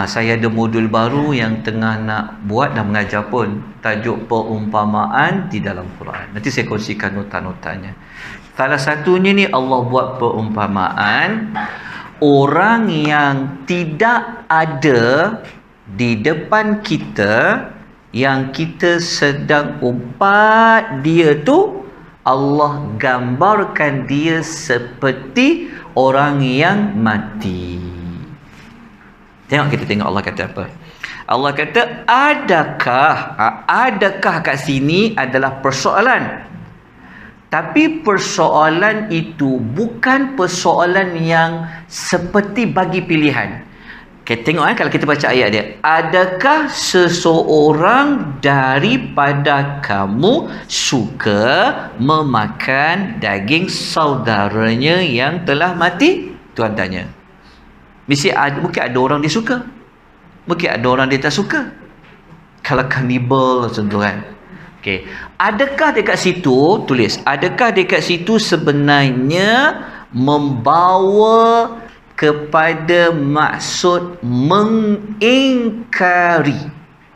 Saya ada modul baru yang tengah nak buat dan mengajar pun, tajuk perumpamaan di dalam Quran. Nanti saya kongsikan nota-notanya. Salah satunya ni Allah buat perumpamaan orang yang tidak ada di depan kita, yang kita sedang umpat dia tu, Allah gambarkan dia seperti orang yang mati. Kita tengok Allah kata apa. Allah kata, adakah kat sini adalah persoalan. Tapi persoalan itu bukan persoalan yang seperti bagi pilihan. Tengok kalau kita baca ayat dia. Adakah seseorang daripada kamu suka memakan daging saudaranya yang telah mati? Tuhan tanya. Mungkin ada orang dia suka. Mungkin ada orang dia tak suka. Kalau kanibal macam tu kan. Okey. Adakah dekat situ, tulis. Adakah dekat situ sebenarnya membawa kepada maksud mengingkari.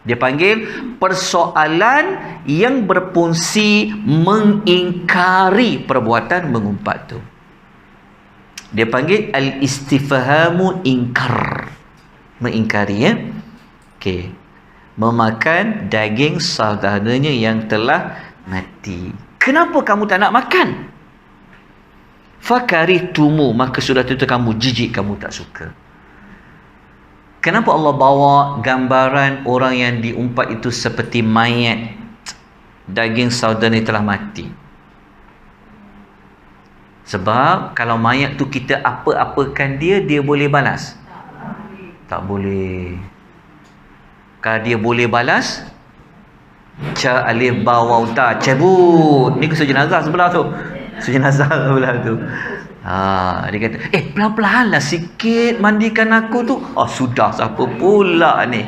Dia panggil persoalan yang berfungsi mengingkari perbuatan mengumpat tu. Dia panggil al-istifhamu ingkar. Mengingkari, ya. Okey. Memakan daging saudaranya yang telah mati. Kenapa kamu tak nak makan? Fakaritumu, maka sudah tentu kamu jijik, kamu tak suka. Kenapa Allah bawa gambaran orang yang diumpat itu seperti mayat, daging saudaranya telah mati? Sebab kalau mayat tu kita apa-apakan dia boleh balas? Tak boleh. Kalau dia boleh balas, ca alif ba waw ta cabut. Ni kisah jenazah sebelah tu. Jenazah sebelah tu. Dia kata, pelan-pelan lah sikit mandikan aku tu. Sudah, siapa pula ni?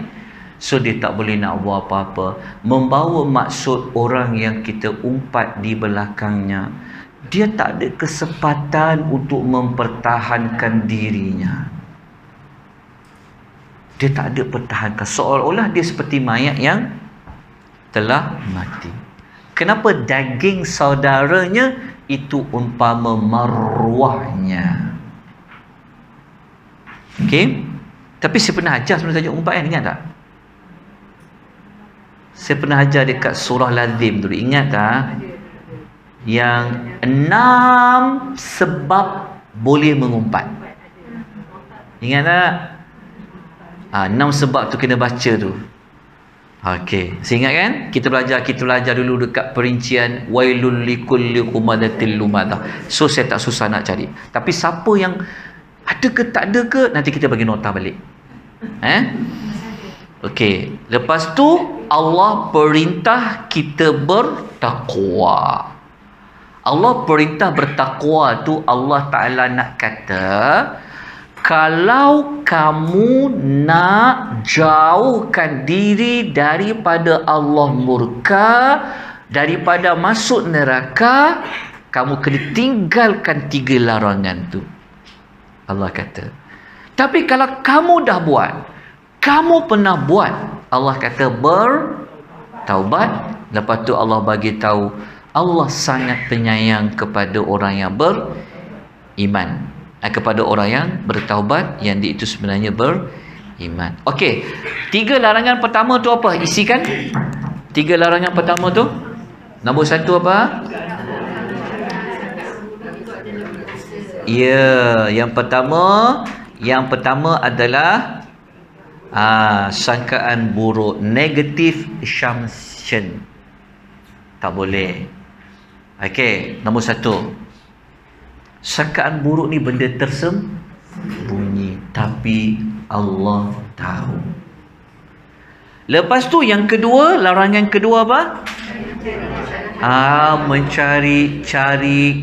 So dia tak boleh nak buat apa-apa. Membawa maksud orang yang kita umpat di belakangnya, dia tak ada kesempatan untuk mempertahankan dirinya. Dia tak ada pertahankan. Seolah-olah dia seperti mayat yang telah mati. Kenapa daging saudaranya itu umpama maruahnya? Okey. Tapi saya pernah ajar sebelum tajuk umpat kan, ingat tak? Saya pernah ajar dekat surah Lazim dulu, ingat tak? Yang 6 sebab boleh mengumpat. Ingat tak? 6 sebab tu kena baca tu. Okey, saya ingat kan? Kita belajar dulu dekat perincian wailul likulli humadatil lumadah. So saya tak susah nak cari. Tapi siapa yang ada ke tak ada ke, nanti kita bagi nota balik. Okey, lepas tu Allah perintah kita bertakwa. Allah perintah bertakwa tu, Allah Ta'ala nak kata, kalau kamu nak jauhkan diri daripada Allah murka, daripada masuk neraka, kamu kena tinggalkan 3 larangan tu. Allah kata. Tapi kalau kamu dah buat, kamu pernah buat, Allah kata bertaubat. Lepas tu Allah bagi tahu, Allah sangat penyayang kepada orang yang beriman. Kepada orang yang bertaubat, yang itu sebenarnya beriman. Okey, 3 larangan pertama tu apa? Isikan 3 larangan pertama tu. Nombor 1 apa? Ya, yang pertama adalah sangkaan buruk, negative assumption. Tak boleh. Okey, nombor 1. Sangkaan buruk ni benda tersembunyi, tapi Allah tahu. Lepas tu yang kedua, larangan kedua apa? Mencari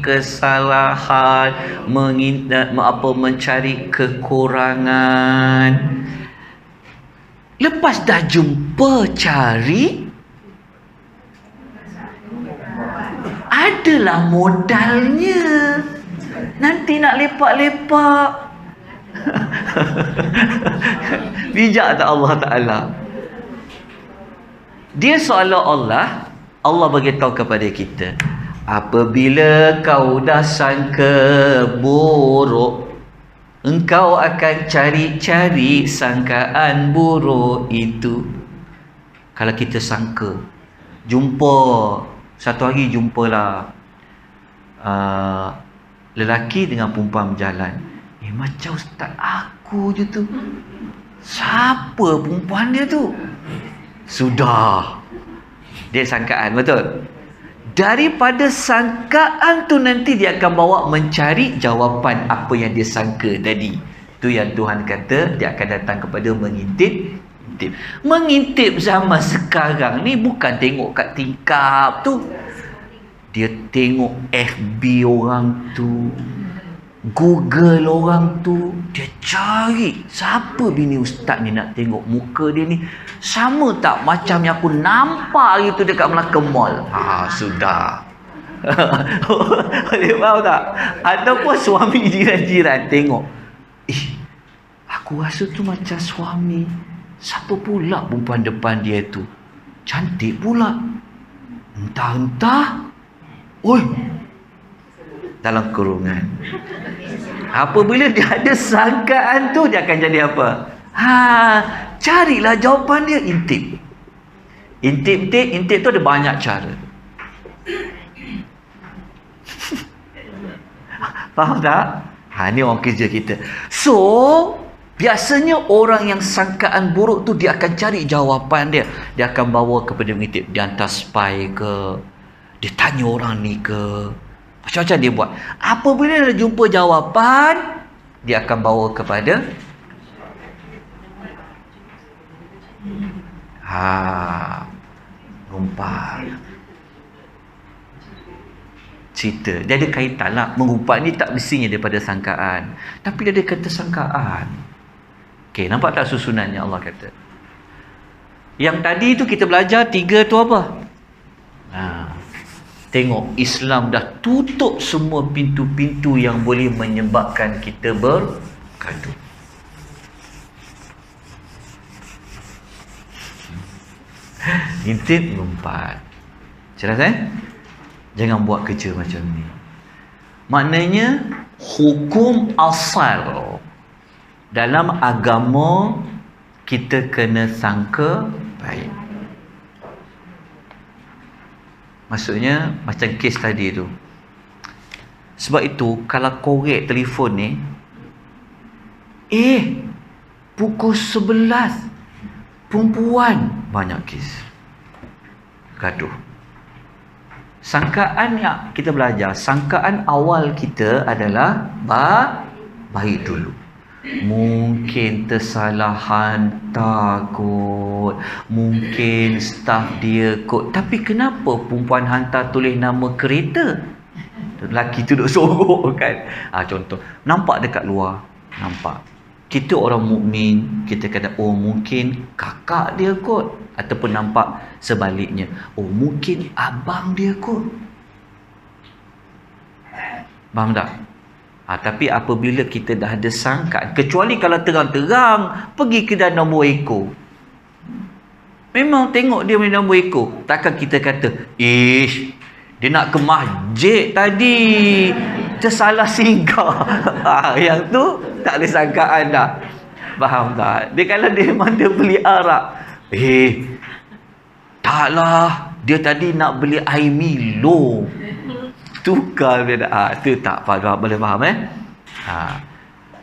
kesalahan, mencari kekurangan. Lepas dah jumpa, cari, adalah modalnya. Nanti nak lepak-lepak. Bijak tak Allah Ta'ala? Dia seolah-olah Allah bagi tahu kepada kita, apabila kau dah sangka buruk, engkau akan cari-cari sangkaan buruk itu. Kalau kita sangka, jumpa satu hari, jumpalah lelaki dengan perempuan berjalan. Macam ustaz aku je tu. Siapa perempuan dia tu? Sudah, dia sangkaan, betul? Daripada sangkaan tu nanti dia akan bawa mencari jawapan apa yang dia sangka tadi. Tu yang Tuhan kata dia akan datang kepada mengintip. Mengintip zaman sekarang ni bukan tengok kat tingkap tu. Dia tengok FB orang tu, Google orang tu. Dia cari siapa bini ustaz ni, nak tengok muka dia ni sama tak macam yang aku nampak hari tu dekat Melaka Mall. Sudah. Boleh faham tak? Ataupun suami jiran-jiran tengok, aku rasa tu macam suami. Siapa pula perempuan depan dia tu? Cantik pula. Entah-entah. Oi, dalam kurungan. Apabila dia ada sangkaan tu, dia akan jadi apa? Carilah jawapan dia, intip. Intip tu ada banyak cara. Faham tak? Ni orang kerja kita. So, biasanya orang yang sangkaan buruk tu, dia akan cari jawapan dia. Dia akan bawa kepada mengintip. Dia hantar spy ke, dia tanya orang ni ke, macam-macam dia buat. Apabila dia jumpa jawapan, dia akan bawa kepada rumpat. Cerita. Dia ada kaitan lah. Mengumpat ni tak mestinya daripada sangkaan. Tapi dia ada kata sangkaan. Okey, nampak tak susunannya Allah kata? Yang tadi tu kita belajar 3 tu apa? Tengok, Islam dah tutup semua pintu-pintu yang boleh menyebabkan kita bergaduh. Intip, ngumpat. Jelas Jangan buat kerja macam ni. Maknanya hukum asal dalam agama kita kena sangka baik. Maksudnya macam kes tadi tu. Sebab itu kalau korek telefon ni, pukul 11 perempuan, banyak kes gaduh. Sangkaan yang kita belajar, sangkaan awal kita adalah baik dulu. Mungkin tersalah hantar kot, mungkin staf dia kot. Tapi kenapa perempuan hantar tulis nama kereta, lelaki tu duduk sorok kan? Contoh, nampak dekat luar, nampak kita orang mukmin, kita kata mungkin kakak dia kot, ataupun nampak sebaliknya, mungkin abang dia kot. Faham tak? Tapi apabila kita dah ada sangkaan, kecuali kalau terang-terang pergi kedai nombor ekor, memang tengok dia punya nombor ekor, takkan kita kata dia nak ke masjid tadi, tersalah singgah. Yang tu tak boleh sangkaan dah. Faham tak? Dia kalau dia memang dia beli arak, taklah, dia tadi nak beli air Milo, tukar beda. Tu tak boleh faham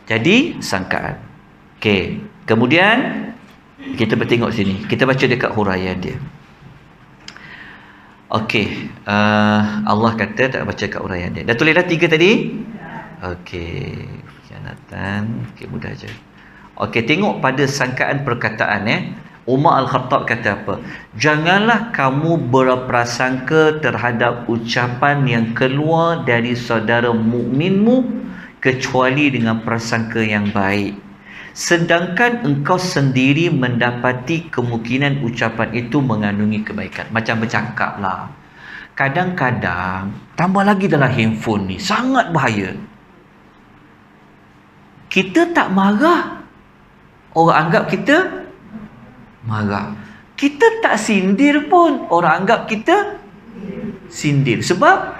Jadi sangkaan. Okey, kemudian kita bertengok sini, kita baca dekat huraian dia. Okey, Allah kata, tak baca kat huraian dia. Dah tulis dah 3 tadi? Okey, khianatan. Okey, mudah je. Okey, tengok pada sangkaan perkataan Umar Al-Khattab kata apa? Janganlah kamu berprasangka terhadap ucapan yang keluar dari saudara mukminmu kecuali dengan prasangka yang baik. Sedangkan engkau sendiri mendapati kemungkinan ucapan itu mengandungi kebaikan. Macam bercakap lah. Kadang-kadang, tambah lagi dalam handphone ni, sangat bahaya. Kita tak marah, orang anggap kita marah. Kita tak sindir pun, orang anggap kita sindir. Sebab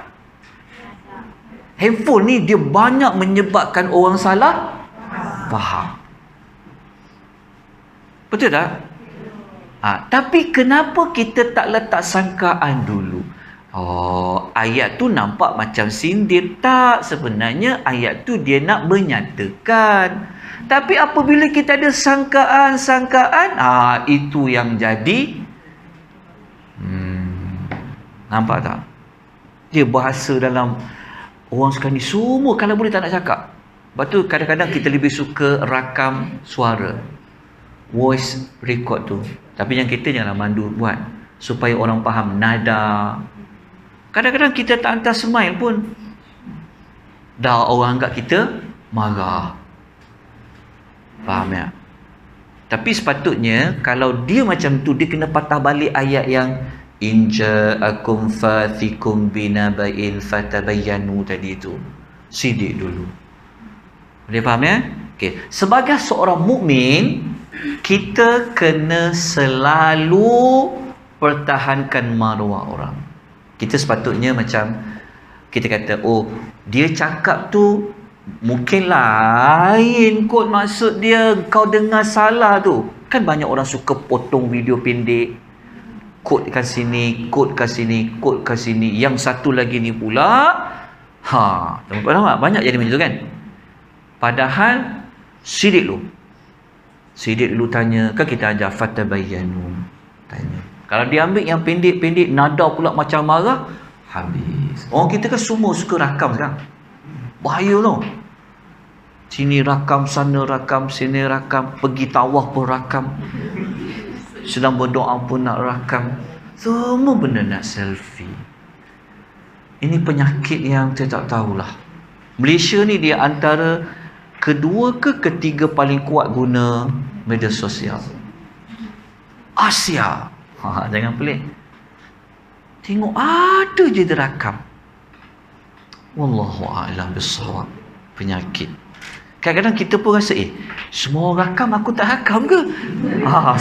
handphone ni dia banyak menyebabkan orang salah faham. Betul tak? Tapi kenapa kita tak letak sangkaan dulu? Oh, ayat tu nampak macam sindir. Tak, sebenarnya ayat tu dia nak menyatakan. Tapi apabila kita ada sangkaan, itu yang jadi. Nampak tak? Dia bahasa dalam orang sekarang ni semua kalau boleh tak nak cakap. Lepas tu kadang-kadang kita lebih suka rakam suara, voice record tu. Tapi yang kita janganlah mandu buat, supaya orang faham nada. Kadang-kadang kita tak hantar smile pun dah orang anggap kita marah. Faham tak? Tapi sepatutnya kalau dia macam tu, dia kena patah balik ayat yang in ja'akum fathikum binaba'in fatabayyanu tadi tu. Sidik dulu. Boleh faham ya? Okey, sebagai seorang mukmin, kita kena selalu pertahankan maruah orang. Kita sepatutnya macam kita kata, oh, dia cakap tu mungkin lain kot maksud dia, kau dengar salah tu. Kan banyak orang suka potong video pendek, quote kat sini, quote kat sini, quote kat sini. Yang satu lagi ni pula, nampak banyak jadi macam tu kan. Padahal sidik dulu tanya. Kan kita ajar fatabayyanu, tanya. Kalau dia ambil yang pendek-pendek, nada pula macam marah, habis. Orang kita kan semua suka rakam sekarang. Bahaya tau. Sini rakam, sana rakam, sini rakam, pergi tawaf pun rakam, sedang berdoa pun nak rakam. Semua benda nak selfie. Ini penyakit yang saya tak tahulah. Malaysia ni dia antara kedua ke ketiga paling kuat guna media sosial Asia. Jangan pelik. Tengok ada je dia rakam. Wallahu a'lam bissawab. Penyakit. Kadang-kadang kita pun rasa, semua orang rakam, aku tak rakam ke?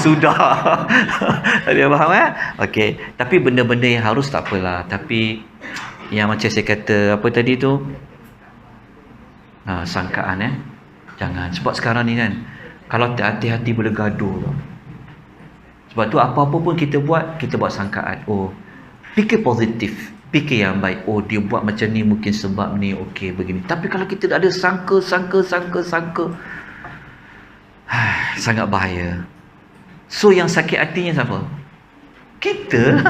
Sudah. Dia faham ya? Okey. Tapi benda-benda yang harus tak apalah. Tapi yang macam saya kata, apa tadi tu? Sangkaan jangan. Sebab sekarang ni kan, kalau tak hati-hati boleh gaduh tau. Sebab tu apa-apa pun kita buat sangkaan. Oh, fikir positif, fikir yang baik. Oh, dia buat macam ni mungkin sebab ni, okey begini. Tapi kalau kita ada sangka, sangat bahaya. So yang sakit hatinya siapa? Kita.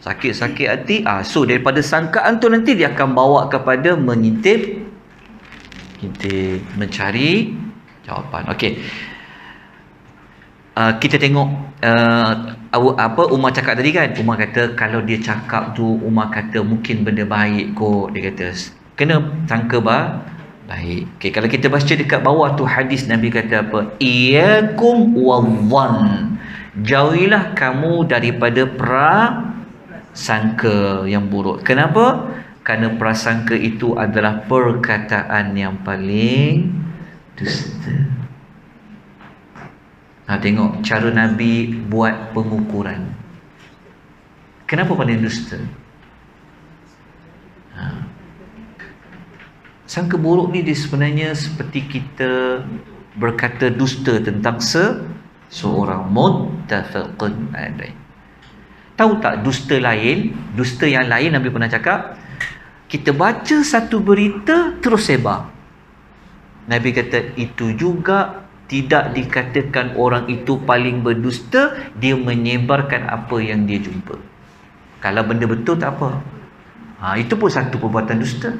Sakit hati. So daripada sangkaan tu nanti dia akan bawa kepada mengintip, mencari jawapan. Okey. Kita tengok apa Umar cakap tadi kan. Umar kata kalau dia cakap tu, Umar kata mungkin benda baik kot. Dia kata kena sangka baik. Okey, kalau kita baca dekat bawah tu hadis, Nabi kata apa? Iyyakum wadh-dhann. Jauhilah kamu daripada prasangka yang buruk. Kenapa? Kerana prasangka itu adalah perkataan yang paling dusta. Tengok cara Nabi buat pengukuran. Kenapa paling dusta? Sangka buruk ni dia sebenarnya seperti kita berkata dusta tentang seorang. Muttafaqun alaih. Tahu tak dusta lain? Dusta yang lain Nabi pernah cakap, kita baca satu berita terus sebar. Nabi kata itu juga tidak dikatakan orang itu paling berdusta. Dia menyebarkan apa yang dia jumpa. Kalau benda betul tak apa. Itu pun satu perbuatan dusta,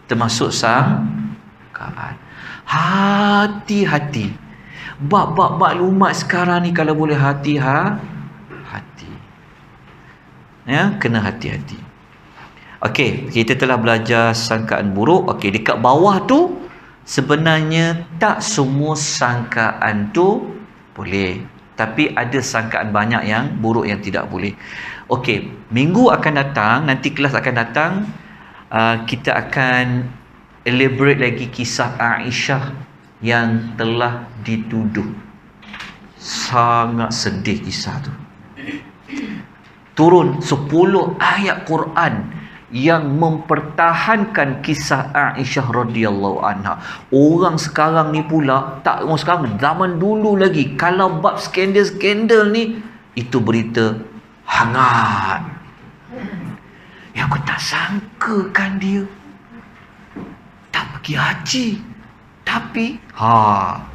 termasuk sangkaan. Hati-hati. Bab maklumat sekarang ni kalau boleh hati. Ya, kena hati-hati. Okey, kita telah belajar sangkaan buruk. Okey, dekat bawah tu sebenarnya tak semua sangkaan tu boleh. Tapi ada sangkaan banyak yang buruk yang tidak boleh. Okey, minggu akan datang, nanti kelas akan datang, kita akan elaborate lagi kisah Aisyah yang telah dituduh. Sangat sedih kisah tu. Turun 10 ayat Quran yang mempertahankan kisah Aisyah radhiyallahu anha. Orang sekarang ni pula, tak orang sekarang, zaman dulu lagi, kalau bab skandal-skandal ni, itu berita hangat. Ya, aku tak sangka kan dia tak pergi haji. Tapi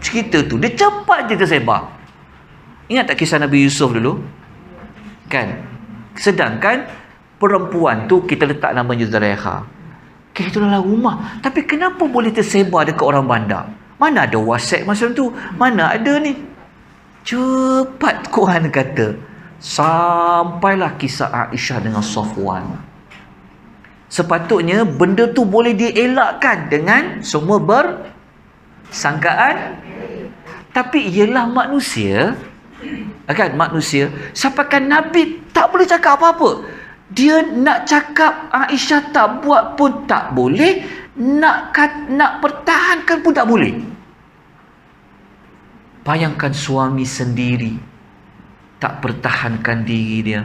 cerita tu dia cepat je tersebar. Ingat tak kisah Nabi Yusuf dulu? Kan? Sedangkan perempuan tu kita letak namanya Zulaikha. Itu dalam rumah. Tapi kenapa boleh tersebar dekat orang bandar? Mana ada WhatsApp macam tu? Mana ada ni? Cepat Quran kata. Sampailah kisah Aisyah dengan Safwan. Sepatutnya benda tu boleh dielakkan dengan semua bersangkaan. Tapi ialah manusia. Kan, manusia. Sampaikan Nabi tak boleh cakap apa-apa. Dia nak cakap Aisyah tak buat pun tak boleh. Nak pertahankan pun tak boleh. Bayangkan suami sendiri tak pertahankan diri dia.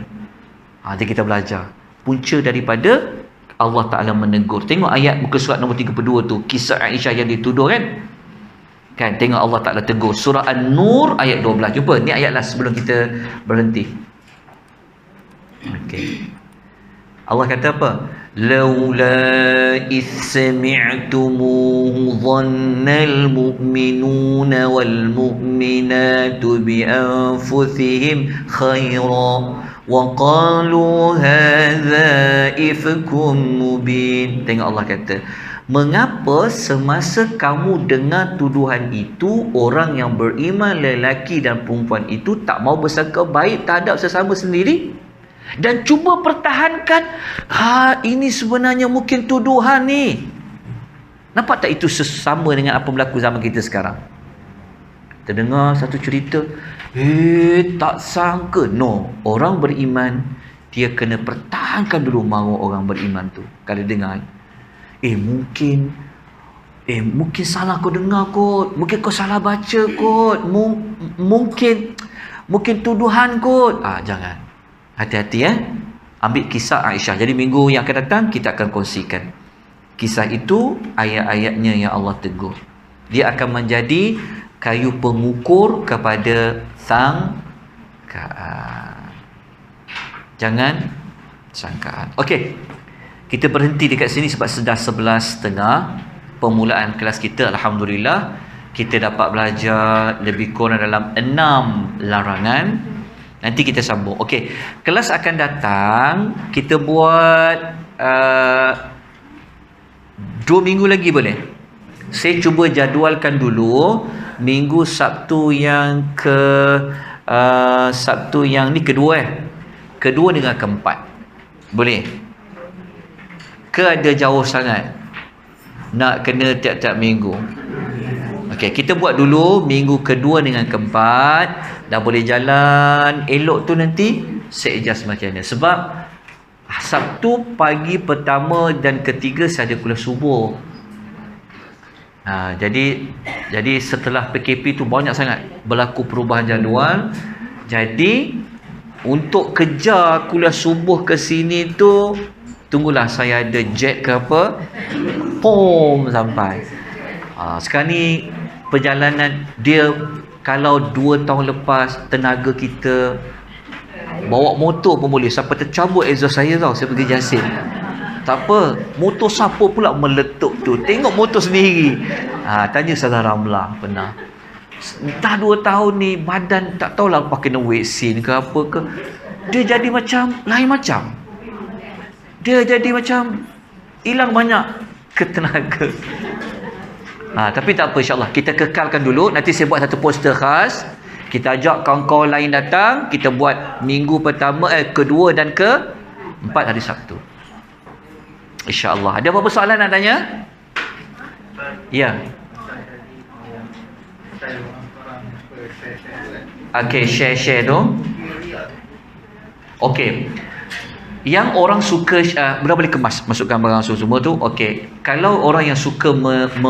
Jadi kita belajar. Punca daripada Allah Ta'ala menegur. Tengok ayat muka surat nombor 32 tu. Kisah Aisyah yang dituduh kan? Kan, tengok Allah Ta'ala tegur. Surah An-Nur ayat 12. Jumpa, ni ayat lah sebelum kita berhenti. Okey. Allah kata apa? Laula idh sami'tumuhu dhannal mu'minuna wal mu'minatu bi anfusihim khaira wa qalu hadza ifkum mubin. Tengok Allah kata, mengapa semasa kamu dengar tuduhan itu, orang yang beriman lelaki dan perempuan itu tak mau bersangka baik terhadap sesama sendiri dan cuba pertahankan, ini sebenarnya mungkin tuduhan ni. Nampak tak itu sesama dengan apa berlaku zaman kita sekarang? Terdengar satu cerita, tak sangka. No, orang beriman dia kena pertahankan dulu mahu orang beriman tu. Kalau dengar, mungkin salah kau dengar kot, mungkin kau salah baca kot, mungkin tuduhan kot. Jangan. Hati-hati Ambil kisah Aisyah. Jadi minggu yang akan datang kita akan kongsikan kisah itu, ayat-ayatnya yang Allah tegur. Dia akan menjadi kayu pengukur kepada sangkaan. Jangan sangkaan. Okey. Kita berhenti dekat sini sebab sudah 11.30 permulaan kelas kita. Alhamdulillah kita dapat belajar lebih kurang dalam 6 larangan. Nanti kita sambung. Okey, kelas akan datang kita buat 2 minggu lagi boleh? Saya cuba jadualkan dulu minggu Sabtu yang Sabtu yang ni kedua kedua dengan keempat. Boleh? Ke ada jauh sangat nak kena tiap-tiap minggu? Okey, kita buat dulu minggu kedua dengan keempat. Dah boleh jalan elok tu, nanti saya adjust macam mana. Sebab Sabtu pagi pertama dan ketiga saya ada kuliah subuh. Jadi setelah PKP tu banyak sangat berlaku perubahan jadual. Jadi untuk kejar kuliah subuh ke sini tu, tunggulah saya ada jet ke apa, sampai. Sekarang ni perjalanan dia, kalau 2 tahun lepas tenaga kita bawa motor pun boleh sampai tercabut exhaust saya tau. Saya pergi Jasin, tak apa, motor siapa pula meletup tu, tengok motor sendiri. Tanya Salah Ramlah pernah, entah 2 tahun ni badan tak tahulah apa kena waksin ke apa ke, dia jadi macam lain macam, dia jadi macam hilang banyak ketenaga. Tapi tak apa, insyaAllah kita kekalkan dulu. Nanti saya buat satu poster khas, kita ajak kawan-kawan lain datang, kita buat minggu pertama, kedua dan keempat hari Sabtu, insyaAllah. Ada apa-apa soalan nak tanya? Ya. Okey, share tu. Okey, yang orang suka dah boleh kemas, masukkan barang semua tu. Okey, kalau orang yang suka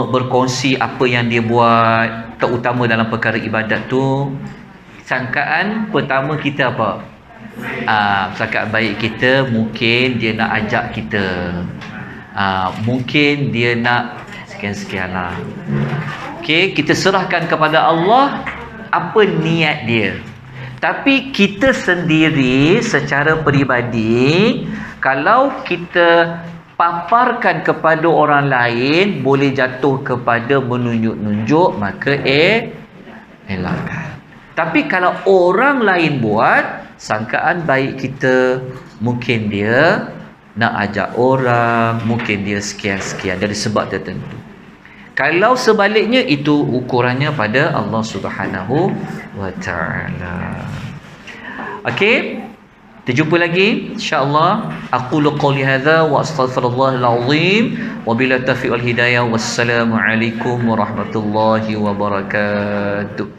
berkongsi apa yang dia buat, terutama dalam perkara ibadat tu, sangkaan pertama kita apa? Sangkaan baik kita mungkin dia nak ajak kita, mungkin dia nak sekian-sekian lah. Okey, kita serahkan kepada Allah apa niat dia. Tapi kita sendiri secara peribadi, kalau kita paparkan kepada orang lain, boleh jatuh kepada menunjuk-nunjuk, maka elakkan. Tapi kalau orang lain buat, sangkaan baik kita, mungkin dia nak ajak orang, mungkin dia sekian-sekian dari sebab tertentu. Kalau sebaliknya, itu ukurannya pada Allah Subhanahu wa ta'ala. Okey, kita jumpa lagi insya-Allah. Aqulu qouli hadza wa astaghfirullahal azim wa bila taufiq wal hidayah. Wassalamu alaikum warahmatullahi wabarakatuh.